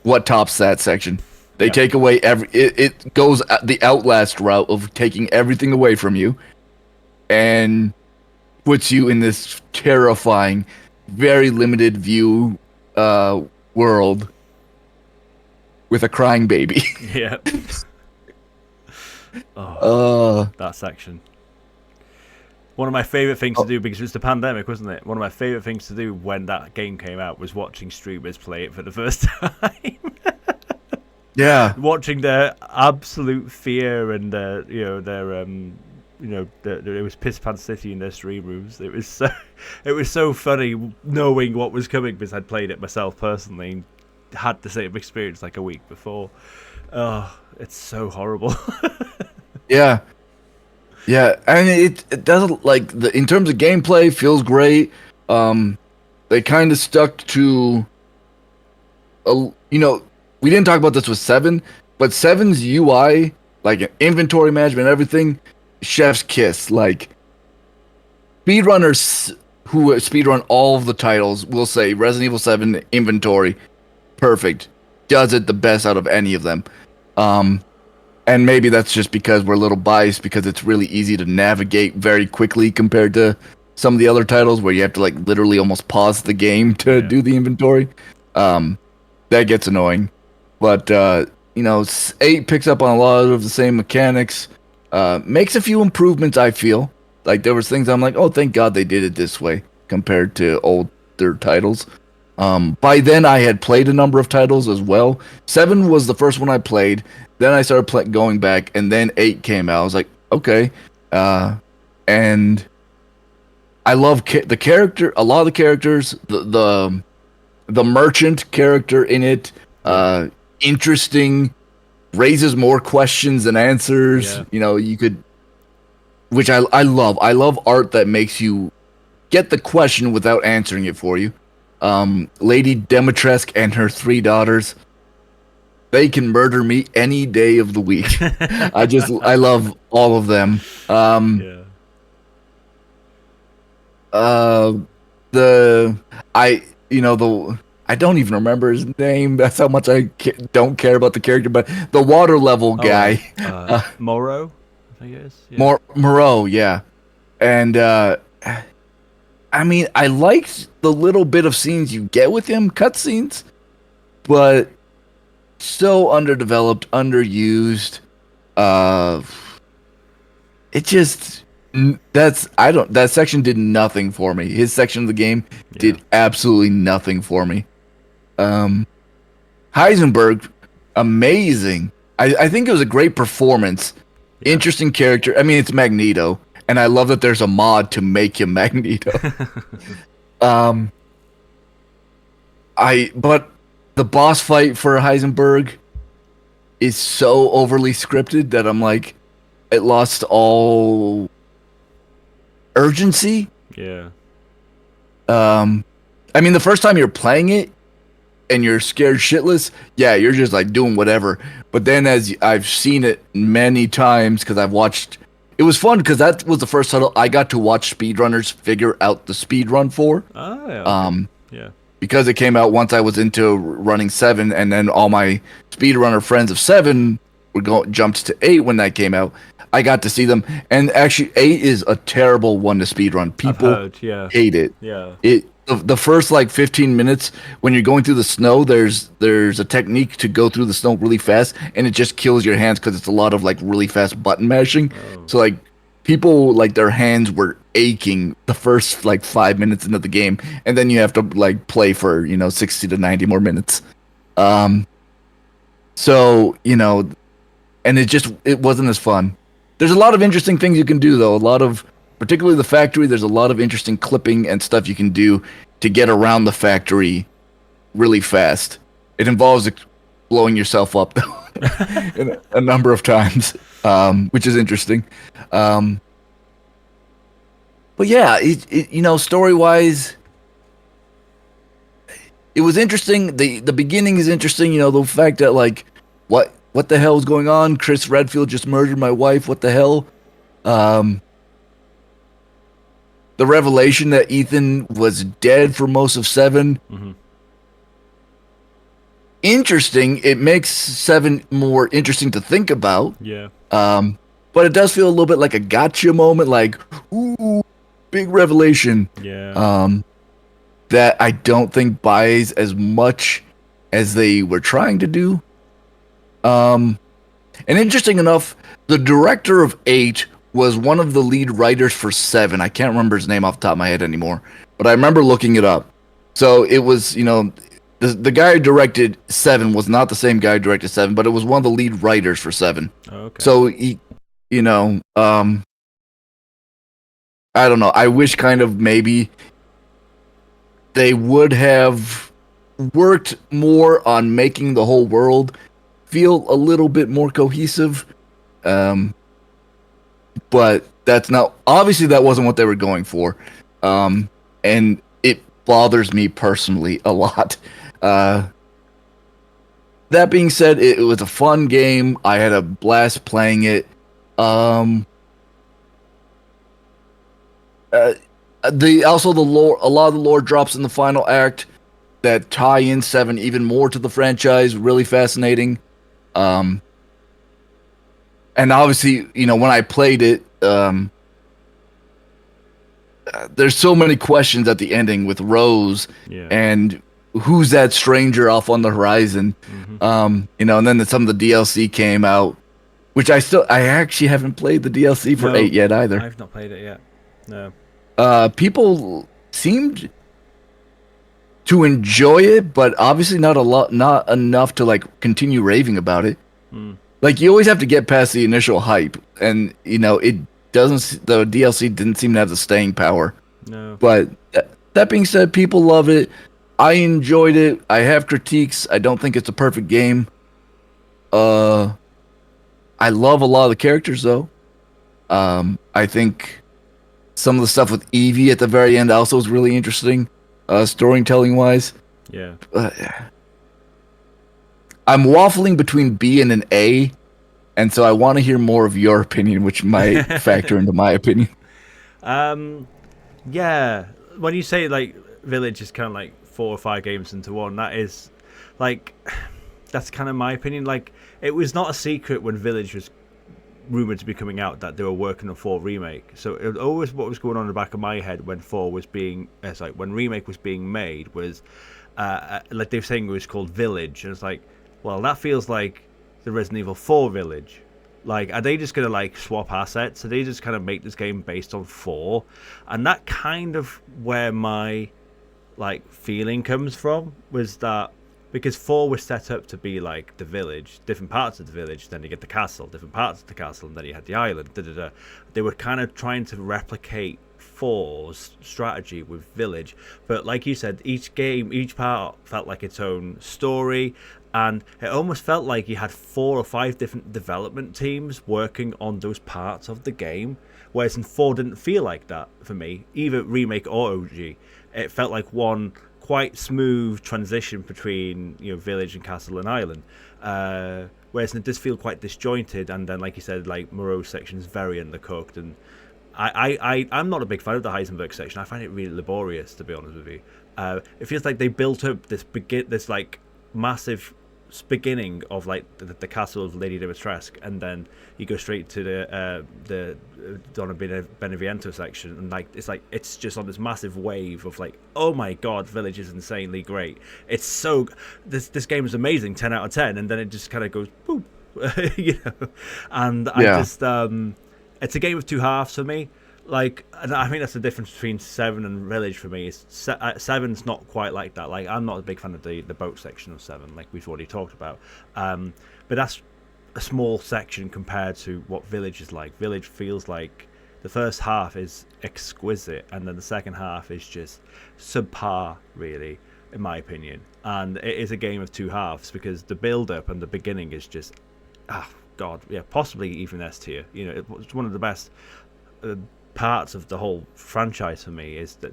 what tops that section? They take away it goes the Outlast route of taking everything away from you and puts you in this terrifying, very limited view world with a crying baby. Yeah. That section. One of my favorite things to do, because it was the pandemic, wasn't it? One of my favorite things to do when that game came out was watching streamers play it for the first time. Yeah, watching their absolute fear and their it was piss pan city in their stream rooms. It was so funny knowing what was coming because I'd played it myself personally and had the same experience like a week before. Oh, it's so horrible. Yeah, and it doesn't, like, in terms of gameplay, feels great. They kind of stuck to, we didn't talk about this with 7, but 7's UI, like inventory management, everything, chef's kiss. Like, speedrunners who speedrun all of the titles will say Resident Evil 7 inventory, perfect, does it the best out of any of them. And maybe that's just because we're a little biased because it's really easy to navigate very quickly compared to some of the other titles where you have to, like, literally almost pause the game to do the inventory. That gets annoying. But, 8 picks up on a lot of the same mechanics. Makes a few improvements, I feel. Like, there was things I'm like, oh, thank God they did it this way compared to older titles. By then, I had played a number of titles as well. 7 was the first one I played. Then I started going back, and then 8 came out. I was like, okay. And I love the character. A lot of the characters, the merchant character in it, interesting, raises more questions than answers. Yeah. You could, which I love. I love art that makes you get the question without answering it for you. Lady Demetresque and her 3 daughters, they can murder me any day of the week. I love all of them. I don't even remember his name. That's how much I don't care about the character. But the water level guy, Moreau, I think it is. Yeah. Moreau, yeah. And I mean, I liked the little bit of scenes you get with him, cutscenes, but so underdeveloped, underused. It just that section did nothing for me. His section of the game did absolutely nothing for me. Heisenberg, amazing. I think it was a great performance. Yeah. Interesting character. I mean, it's Magneto, and I love that there's a mod to make him Magneto. But the boss fight for Heisenberg is so overly scripted that I'm like, it lost all urgency. Yeah. I mean, the first time you're playing it and you're scared shitless, yeah, you're just like doing whatever. But then as I've seen it many times, because I've watched, it was fun because that was the first title I got to watch speedrunners figure out the speedrun for. Oh, yeah. Yeah. Because it came out once I was into running 7, and then all my speedrunner friends of 7 jumped to 8 when that came out. I got to see them, and actually 8 is a terrible one to speedrun. People hate it. Yeah. The first like 15 minutes when you're going through the snow, there's a technique to go through the snow really fast, and it just kills your hands because it's a lot of like really fast button mashing. So like people, like their hands were aching the first like 5 minutes into the game, and then you have to like play for 60 to 90 more minutes. So and it wasn't as fun. There's a lot of interesting things you can do though. Particularly the factory, there's a lot of interesting clipping and stuff you can do to get around the factory really fast. It involves blowing yourself up a number of times, which is interesting. But yeah, story-wise, it was interesting. The beginning is interesting. The fact that like, what the hell is going on? Chris Redfield just murdered my wife. What the hell? The revelation that Ethan was dead for most of 7. Mm-hmm. Interesting. It makes 7 more interesting to think about. Yeah. But it does feel a little bit like a gotcha moment, like, ooh, big revelation. Yeah. That I don't think buys as much as they were trying to do. And interesting enough, the director of 8 was one of the lead writers for 7. I can't remember his name off the top of my head anymore, but I remember looking it up. So it was, the guy who directed 7 was not the same guy who directed 7, but it was one of the lead writers for 7. Okay. So he, I don't know. I wish kind of maybe they would have worked more on making the whole world feel a little bit more cohesive. But that's not, obviously that wasn't what they were going for. And it bothers me personally a lot. That being said, it was a fun game. I had a blast playing it. The lore, a lot of the lore drops in the final act that tie in 7 even more to the franchise. Really fascinating. And obviously, when I played it, there's so many questions at the ending with Rose and who's that stranger off on the horizon. Mm-hmm. And then some of the DLC came out, which I actually haven't played the DLC for 8 yet either. I've not played it yet. No. People seemed to enjoy it, but obviously not enough to like continue raving about it. Mm. Like, you always have to get past the initial hype, and the DLC didn't seem to have the staying power. No. But that being said, people love it. I enjoyed it. I have critiques. I don't think it's a perfect game. I love a lot of the characters though. I think some of the stuff with Evie at the very end also is really interesting, storytelling wise. Yeah. I'm waffling between B and an A, and so I want to hear more of your opinion, which might factor into my opinion. Yeah. When you say like Village is kind of like 4 or 5 games into one, that's kind of my opinion. Like, it was not a secret when Village was rumored to be coming out that they were working on 4 remake. So it was always what was going on in the back of my head when when remake was being made was like they were saying it was called Village, and it's like, well, that feels like the Resident Evil 4 Village. Like, are they just gonna like swap assets? Are they just kind of make this game based on 4? And that kind of where my like feeling comes from, was that because 4 was set up to be like the village, different parts of the village, then you get the castle, different parts of the castle, and then you had the island. They were kind of trying to replicate 4's strategy with Village, but like you said, each part felt like its own story, and it almost felt like you had 4 or 5 different development teams working on those parts of the game, whereas in 4 didn't feel like that for me, either remake or OG. It felt like one quite smooth transition between village and castle and island, whereas it does feel quite disjointed, and then like you said, like Moreau's section is very undercooked, and I'm not a big fan of the Heisenberg section. I find it really laborious, to be honest with you. It feels like they built up this like massive beginning of like the castle of Lady Dimitrescu, and then you go straight to the Donna Beneviento section, and like it's just on this massive wave of like, oh my god, Village is insanely great. It's so this game is amazing, 10 out of 10, and then it just kind of goes boop, and I just it's a game of two halves for me. Like, and I think that's the difference between 7 and Village for me. Is 7's not quite like that. Like, I'm not a big fan of the boat section of 7, like we've already talked about. But that's a small section compared to what Village is like. Village feels like the first half is exquisite, and then the second half is just subpar, really, in my opinion. And it is a game of two halves because the build-up and the beginning is just, God, yeah, possibly even S tier. You know, it's one of the best parts of the whole franchise for me is the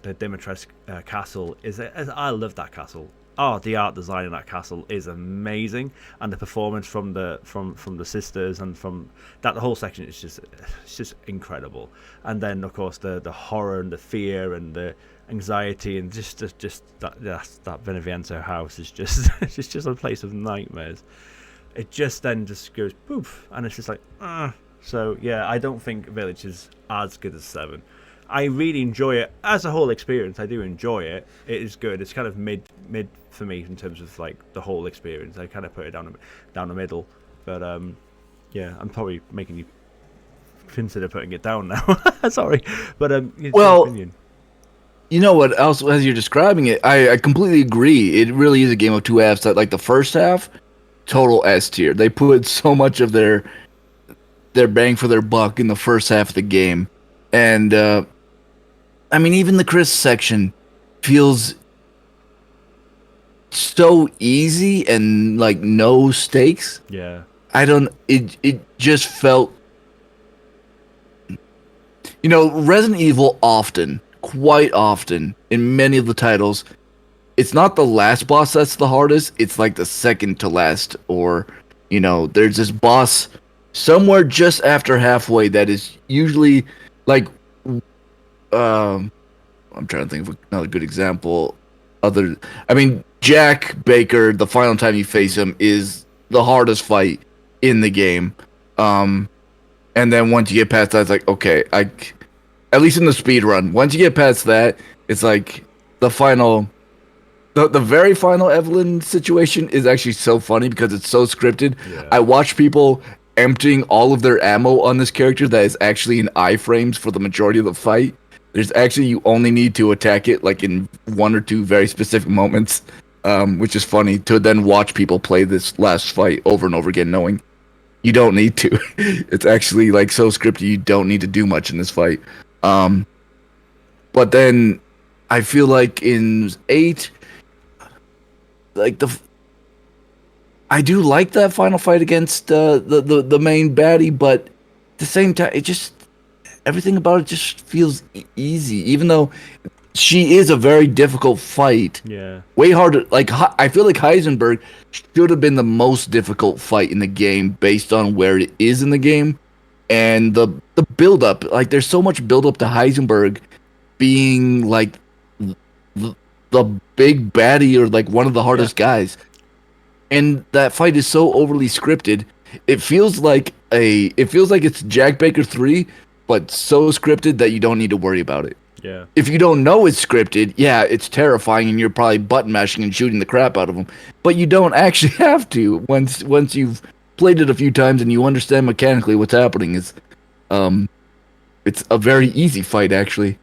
Dimitrescu castle. I love that castle. Oh, the art design in that castle is amazing, and the performance from the sisters and from that the whole section is just incredible. And then of course the horror and the fear and the anxiety and just that Beneviento house is just it's just a place of nightmares. It just then just goes poof, and it's just like So yeah, I don't think Village is as good as 7. I really enjoy it as a whole experience. I do enjoy it. It is good. It's kind of mid for me in terms of like the whole experience. I kind of put it down the middle, but yeah, I'm probably making you consider putting it down now. Sorry, but well, opinion. You know what else? As you're describing it, I completely agree. It really is a game of two halves. That like the first half, total S tier. They put so much of their bang for their buck in the first half of the game, and I mean, even the Chris section feels so easy and like no stakes. Yeah. It just felt, you know, Resident Evil quite often in many of the titles, it's not the last boss that's the hardest, it's like the second to last, or you know, there's this boss somewhere just after halfway that is usually like I'm trying to think of another good example. Jack Baker, the final time you face him is the hardest fight in the game. And then once you get past that, it's like, okay, at least in the speed run, once you get past that, it's like the very final Evelyn situation is actually so funny because it's so scripted. Yeah. I watch people emptying all of their ammo on this character that is actually in iframes for the majority of the fight. There's actually, you only need to attack it like in one or two very specific moments, which is funny to then watch people play this last fight over and over again, knowing you don't need to. It's actually like so scripted, you don't need to do much in this fight. But then I feel like in 8, like I do like that final fight against the main baddie, but at the same time, everything about it just feels easy, even though she is a very difficult fight. Yeah. Way harder. Like, I feel like Heisenberg should have been the most difficult fight in the game based on where it is in the game. And the build up, like there's so much build up to Heisenberg being like the big baddie or like one of the hardest guys. And that fight is so overly scripted. It feels like it's Jack Baker 3, but so scripted that you don't need to worry about it. Yeah. If you don't know it's scripted, yeah, it's terrifying and you're probably button mashing and shooting the crap out of them. But you don't actually have to once you've played it a few times and you understand mechanically what's happening. It's a very easy fight actually.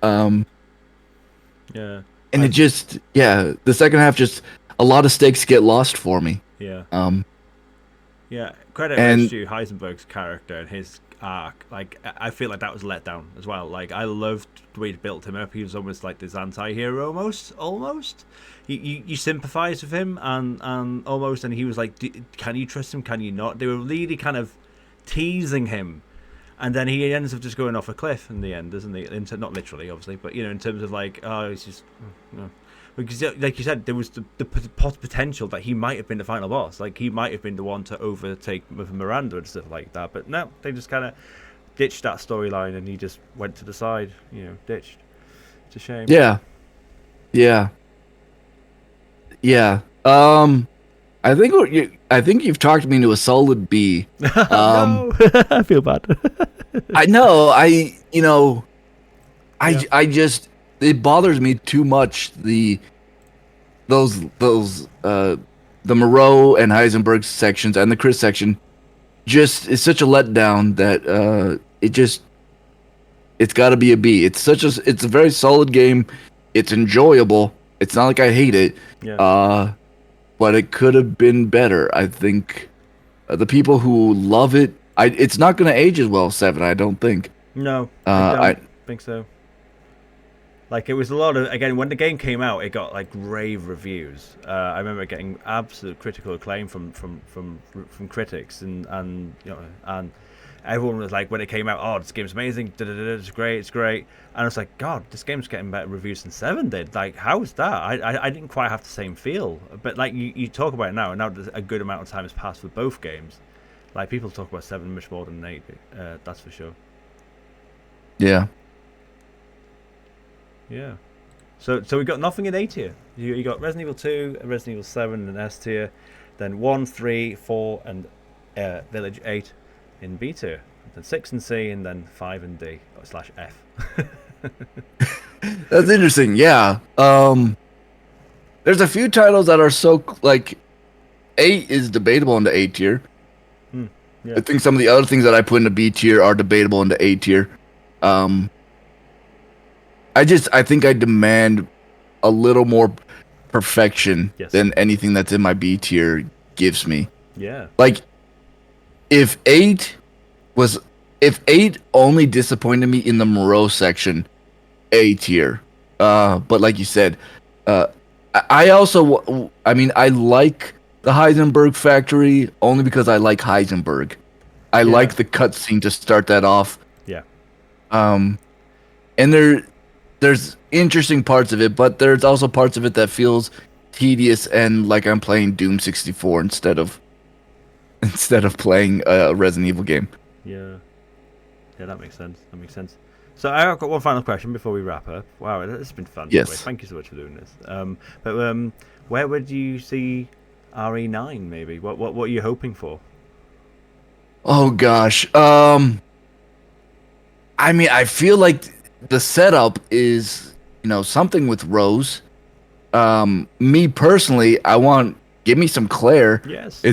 Yeah. And the second half just a lot of stakes get lost for me. Yeah. Yeah. Credit goes to Heisenberg's character and his arc. Like, I feel like that was let down as well. Like, I loved the way he built him up. He was almost like this anti-hero almost. You sympathize with him and almost, and he was like, can you trust him? Can you not? They were really kind of teasing him. And then he ends up just going off a cliff in the end, doesn't he? Not literally, obviously, but, you know, in terms of like, it's just, you know. Because, like you said, there was the potential that he might have been the final boss. Like, he might have been the one to overtake with Miranda and stuff like that. But no, they just kind of ditched that storyline and he just went to the side, you know, ditched. It's a shame. Yeah. Yeah. Yeah. I think you've talked me into a solid B. No, I feel bad. I know. Yeah. I just it bothers me too much. Those the Moreau and Heisenberg sections and the Chris section just is such a letdown that it's got to be a B. It's a very solid game. It's enjoyable. It's not like I hate it. Yeah. But it could have been better. I think the people who love it, it's not going to age as well. 7, I don't think. No, I don't think so. Like, it was a lot of, again, when the game came out, it got like rave reviews. I remember getting absolute critical acclaim from critics, and everyone was like, when it came out, oh, this game's amazing, it's great, and I was like, God, this game's getting better reviews than 7 did. Like, how is that? I didn't quite have the same feel, but like you talk about it now, and now that a good amount of time has passed for both games, like people talk about 7 much more than 8. That's for sure. Yeah. Yeah. So we got nothing in A tier. You got Resident Evil 2, Resident Evil 7 in S tier, then 1, 3, 4, and Village 8 in B tier, then 6 in C, and then 5 in D / F. That's interesting. Yeah. There's a few titles that are so like 8 is debatable in the A tier. Yeah. I think some of the other things that I put in the B tier are debatable in the A tier. I think I demand a little more perfection than anything that's in my B tier gives me. Yeah. Like if 8 only disappointed me in the Moreau section, A tier. But like you said, I like the Heisenberg factory only because I like Heisenberg. I like the cutscene to start that off. Yeah. And there's interesting parts of it, but there's also parts of it that feels tedious and like I'm playing Doom 64 instead of playing a Resident Evil game. Yeah, that makes sense. So I've got one final question before we wrap up. Wow, it's been fun. Yes. Thank you so much for doing this. But where would you see RE9 maybe? What are you hoping for? Oh gosh. I feel like the setup is, something with Rose. Me personally, give me some Claire. Yes.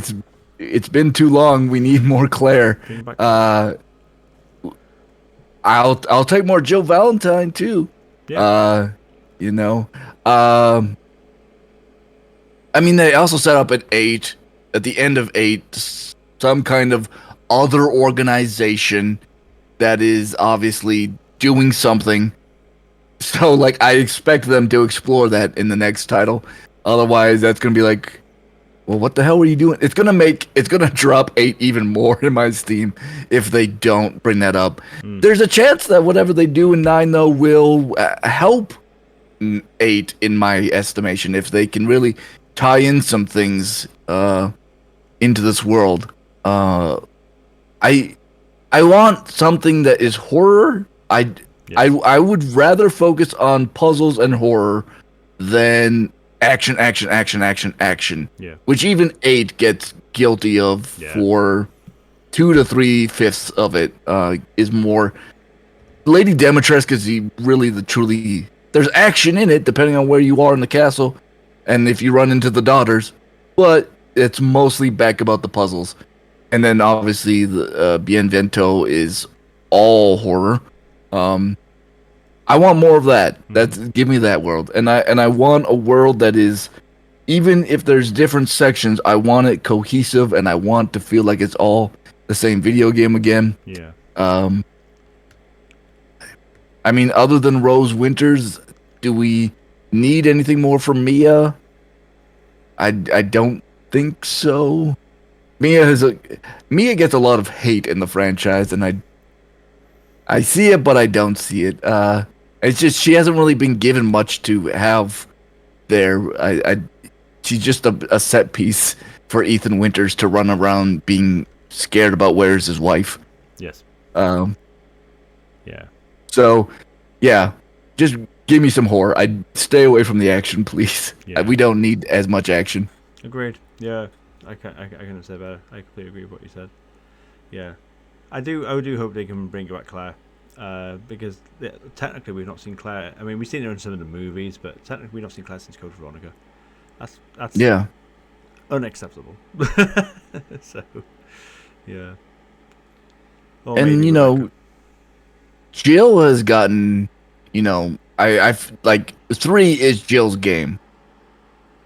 It's been too long. We need more Claire. I'll take more Jill Valentine too. Yeah. They also set up at 8, at the end of 8, some kind of other organization that is obviously doing something. So, like, I expect them to explore that in the next title. Otherwise, that's going to be like, well, what the hell were you doing? It's going to drop 8 even more in my Steam if they don't bring that up. There's a chance that whatever they do in 9, though, will help 8 in my estimation, if they can really tie in some things into this world. I want something that is horror. I would rather focus on puzzles and horror than action. Yeah. Which even 8 gets guilty of for 2 to 3/5 of it. Is more Lady Demetrescu is truly. There's action in it depending on where you are in the castle, and if you run into the daughters, but it's mostly back about the puzzles. And then obviously the Bienvento is all horror. I want more of that. Give me that world, and I want a world that is, even if there's different sections, I want it cohesive, and I want to feel like it's all the same video game again. Yeah. Other than Rose Winters, do we need anything more from Mia? I don't think so. Mia gets a lot of hate in the franchise, and I see it, but I don't see it. It's just she hasn't really been given much to have there. She's just a set piece for Ethan Winters to run around being scared about where's his wife. Yes. Yeah. So, yeah, just give me some horror. I'd stay away from the action, please. Yeah. We don't need as much action. Agreed. Yeah, I couldn't say better. I completely agree with what you said. Yeah, I do hope they can bring back Claire, because technically we've not seen Claire. I mean, we've seen her in some of the movies, but technically we've not seen Claire since Code Veronica. That's Yeah. unacceptable. So, yeah. Or And maybe you know, Rebecca. Jill has gotten, I've like 3 is Jill's game.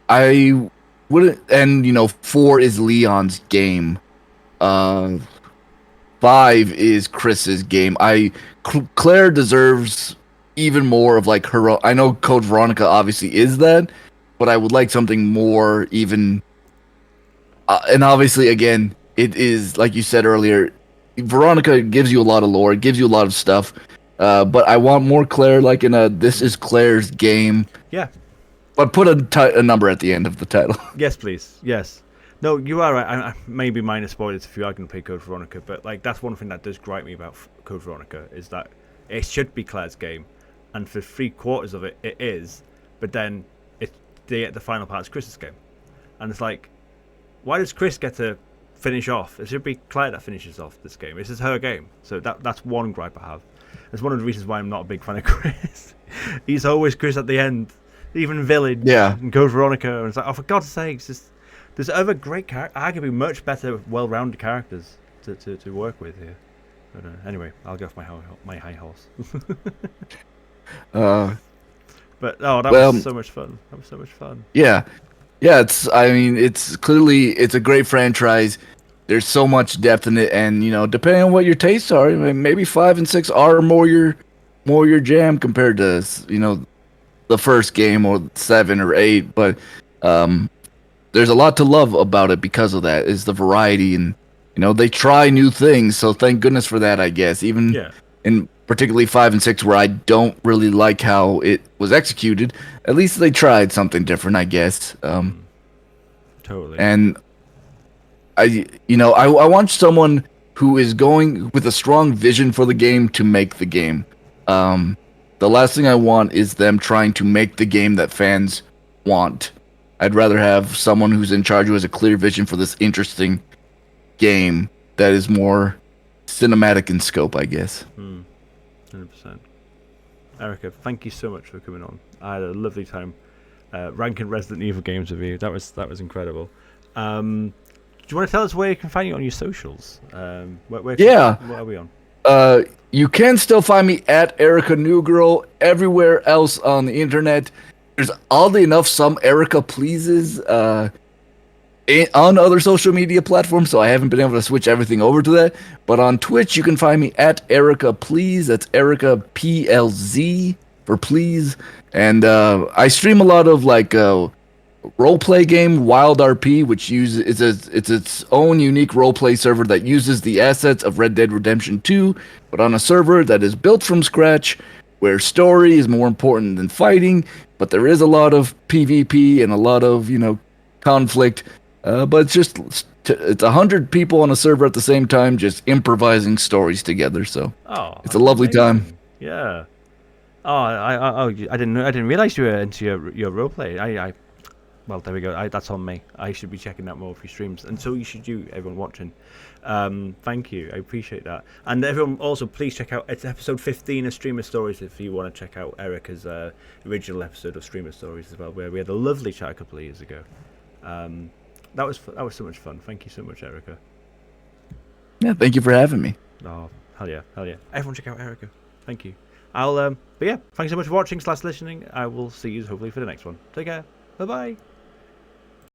I wouldn't, and 4 is Leon's game. 5 is Chris's game. Claire deserves even more of like her. I know Code Veronica obviously is that, but I would like something more even. And obviously, again, it is like you said earlier. Veronica gives you a lot of lore, it gives you a lot of stuff, but I want more Claire, like in a "This is Claire's game." Yeah. But put a number at the end of the title. Yes, please. Yes. No, you are right. I maybe minor spoilers if you are going to play Code Veronica, but like that's one thing that does gripe me about Code Veronica is that it should be Claire's game, and for 3/4 of it, it is. But then the final part is Chris's game, and it's like, why does Chris get to finish off? It should be Claire that finishes off this game. This is her game, so that's one gripe I have. It's one of the reasons why I'm not a big fan of Chris. He's always Chris at the end, even Village. Yeah. And Code Veronica, and it's like, oh, for God's sakes, there's other great arguably much better, well-rounded characters to work with here. But anyway, I'll get off my high horse. But that was so much fun. That was so much fun. Yeah, it's clearly a great franchise. There's so much depth in it, and depending on what your tastes are, maybe 5 and 6 are more your jam compared to the first game, or 7 or 8. But there's a lot to love about it because of that. Is the variety, and they try new things. So thank goodness for that, I guess. Even in particularly 5 and 6, where I don't really like how it was executed, at least they tried something different, I guess. Totally. And I want someone who is going with a strong vision for the game to make the game. The last thing I want is them trying to make the game that fans want. I'd rather have someone who's in charge who has a clear vision for this interesting game that is more cinematic in scope, I guess. 100%. Erica, thank you so much for coming on. I had a lovely time ranking Resident Evil games with you. That was incredible. Do you want to tell us where you can find you on your socials? What are we on? You can still find me at EricaNewGirl everywhere else on the internet. There's oddly enough some EricaPlz's on other social media platforms, so I haven't been able to switch everything over to that. But on Twitch, you can find me at EricaPlz. That's EricaPLZ for please. And I stream a lot of like roleplay game Wild RP, which uses it's its own unique roleplay server that uses the assets of Red Dead Redemption 2, but on a server that is built from scratch, where story is more important than fighting, but there is a lot of PvP and a lot of conflict. But it's 100 people on a server at the same time, just improvising stories together. So it's a lovely time. Yeah. Oh, I didn't realize you were into your roleplay. Well, there we go. That's on me. I should be checking out more of your streams, and so you should do, everyone watching. Thank you. I appreciate that. And everyone also, please check out, it's episode 15 of Streamer Stories if you want to check out Erica's original episode of Streamer Stories as well, where we had a lovely chat a couple of years ago. That was so much fun. Thank you so much, Erica. Yeah, thank you for having me. Oh, hell yeah. Everyone check out Erica. Thank you. But yeah, thanks so much for watching / listening. I will see you hopefully for the next one. Take care. Bye-bye.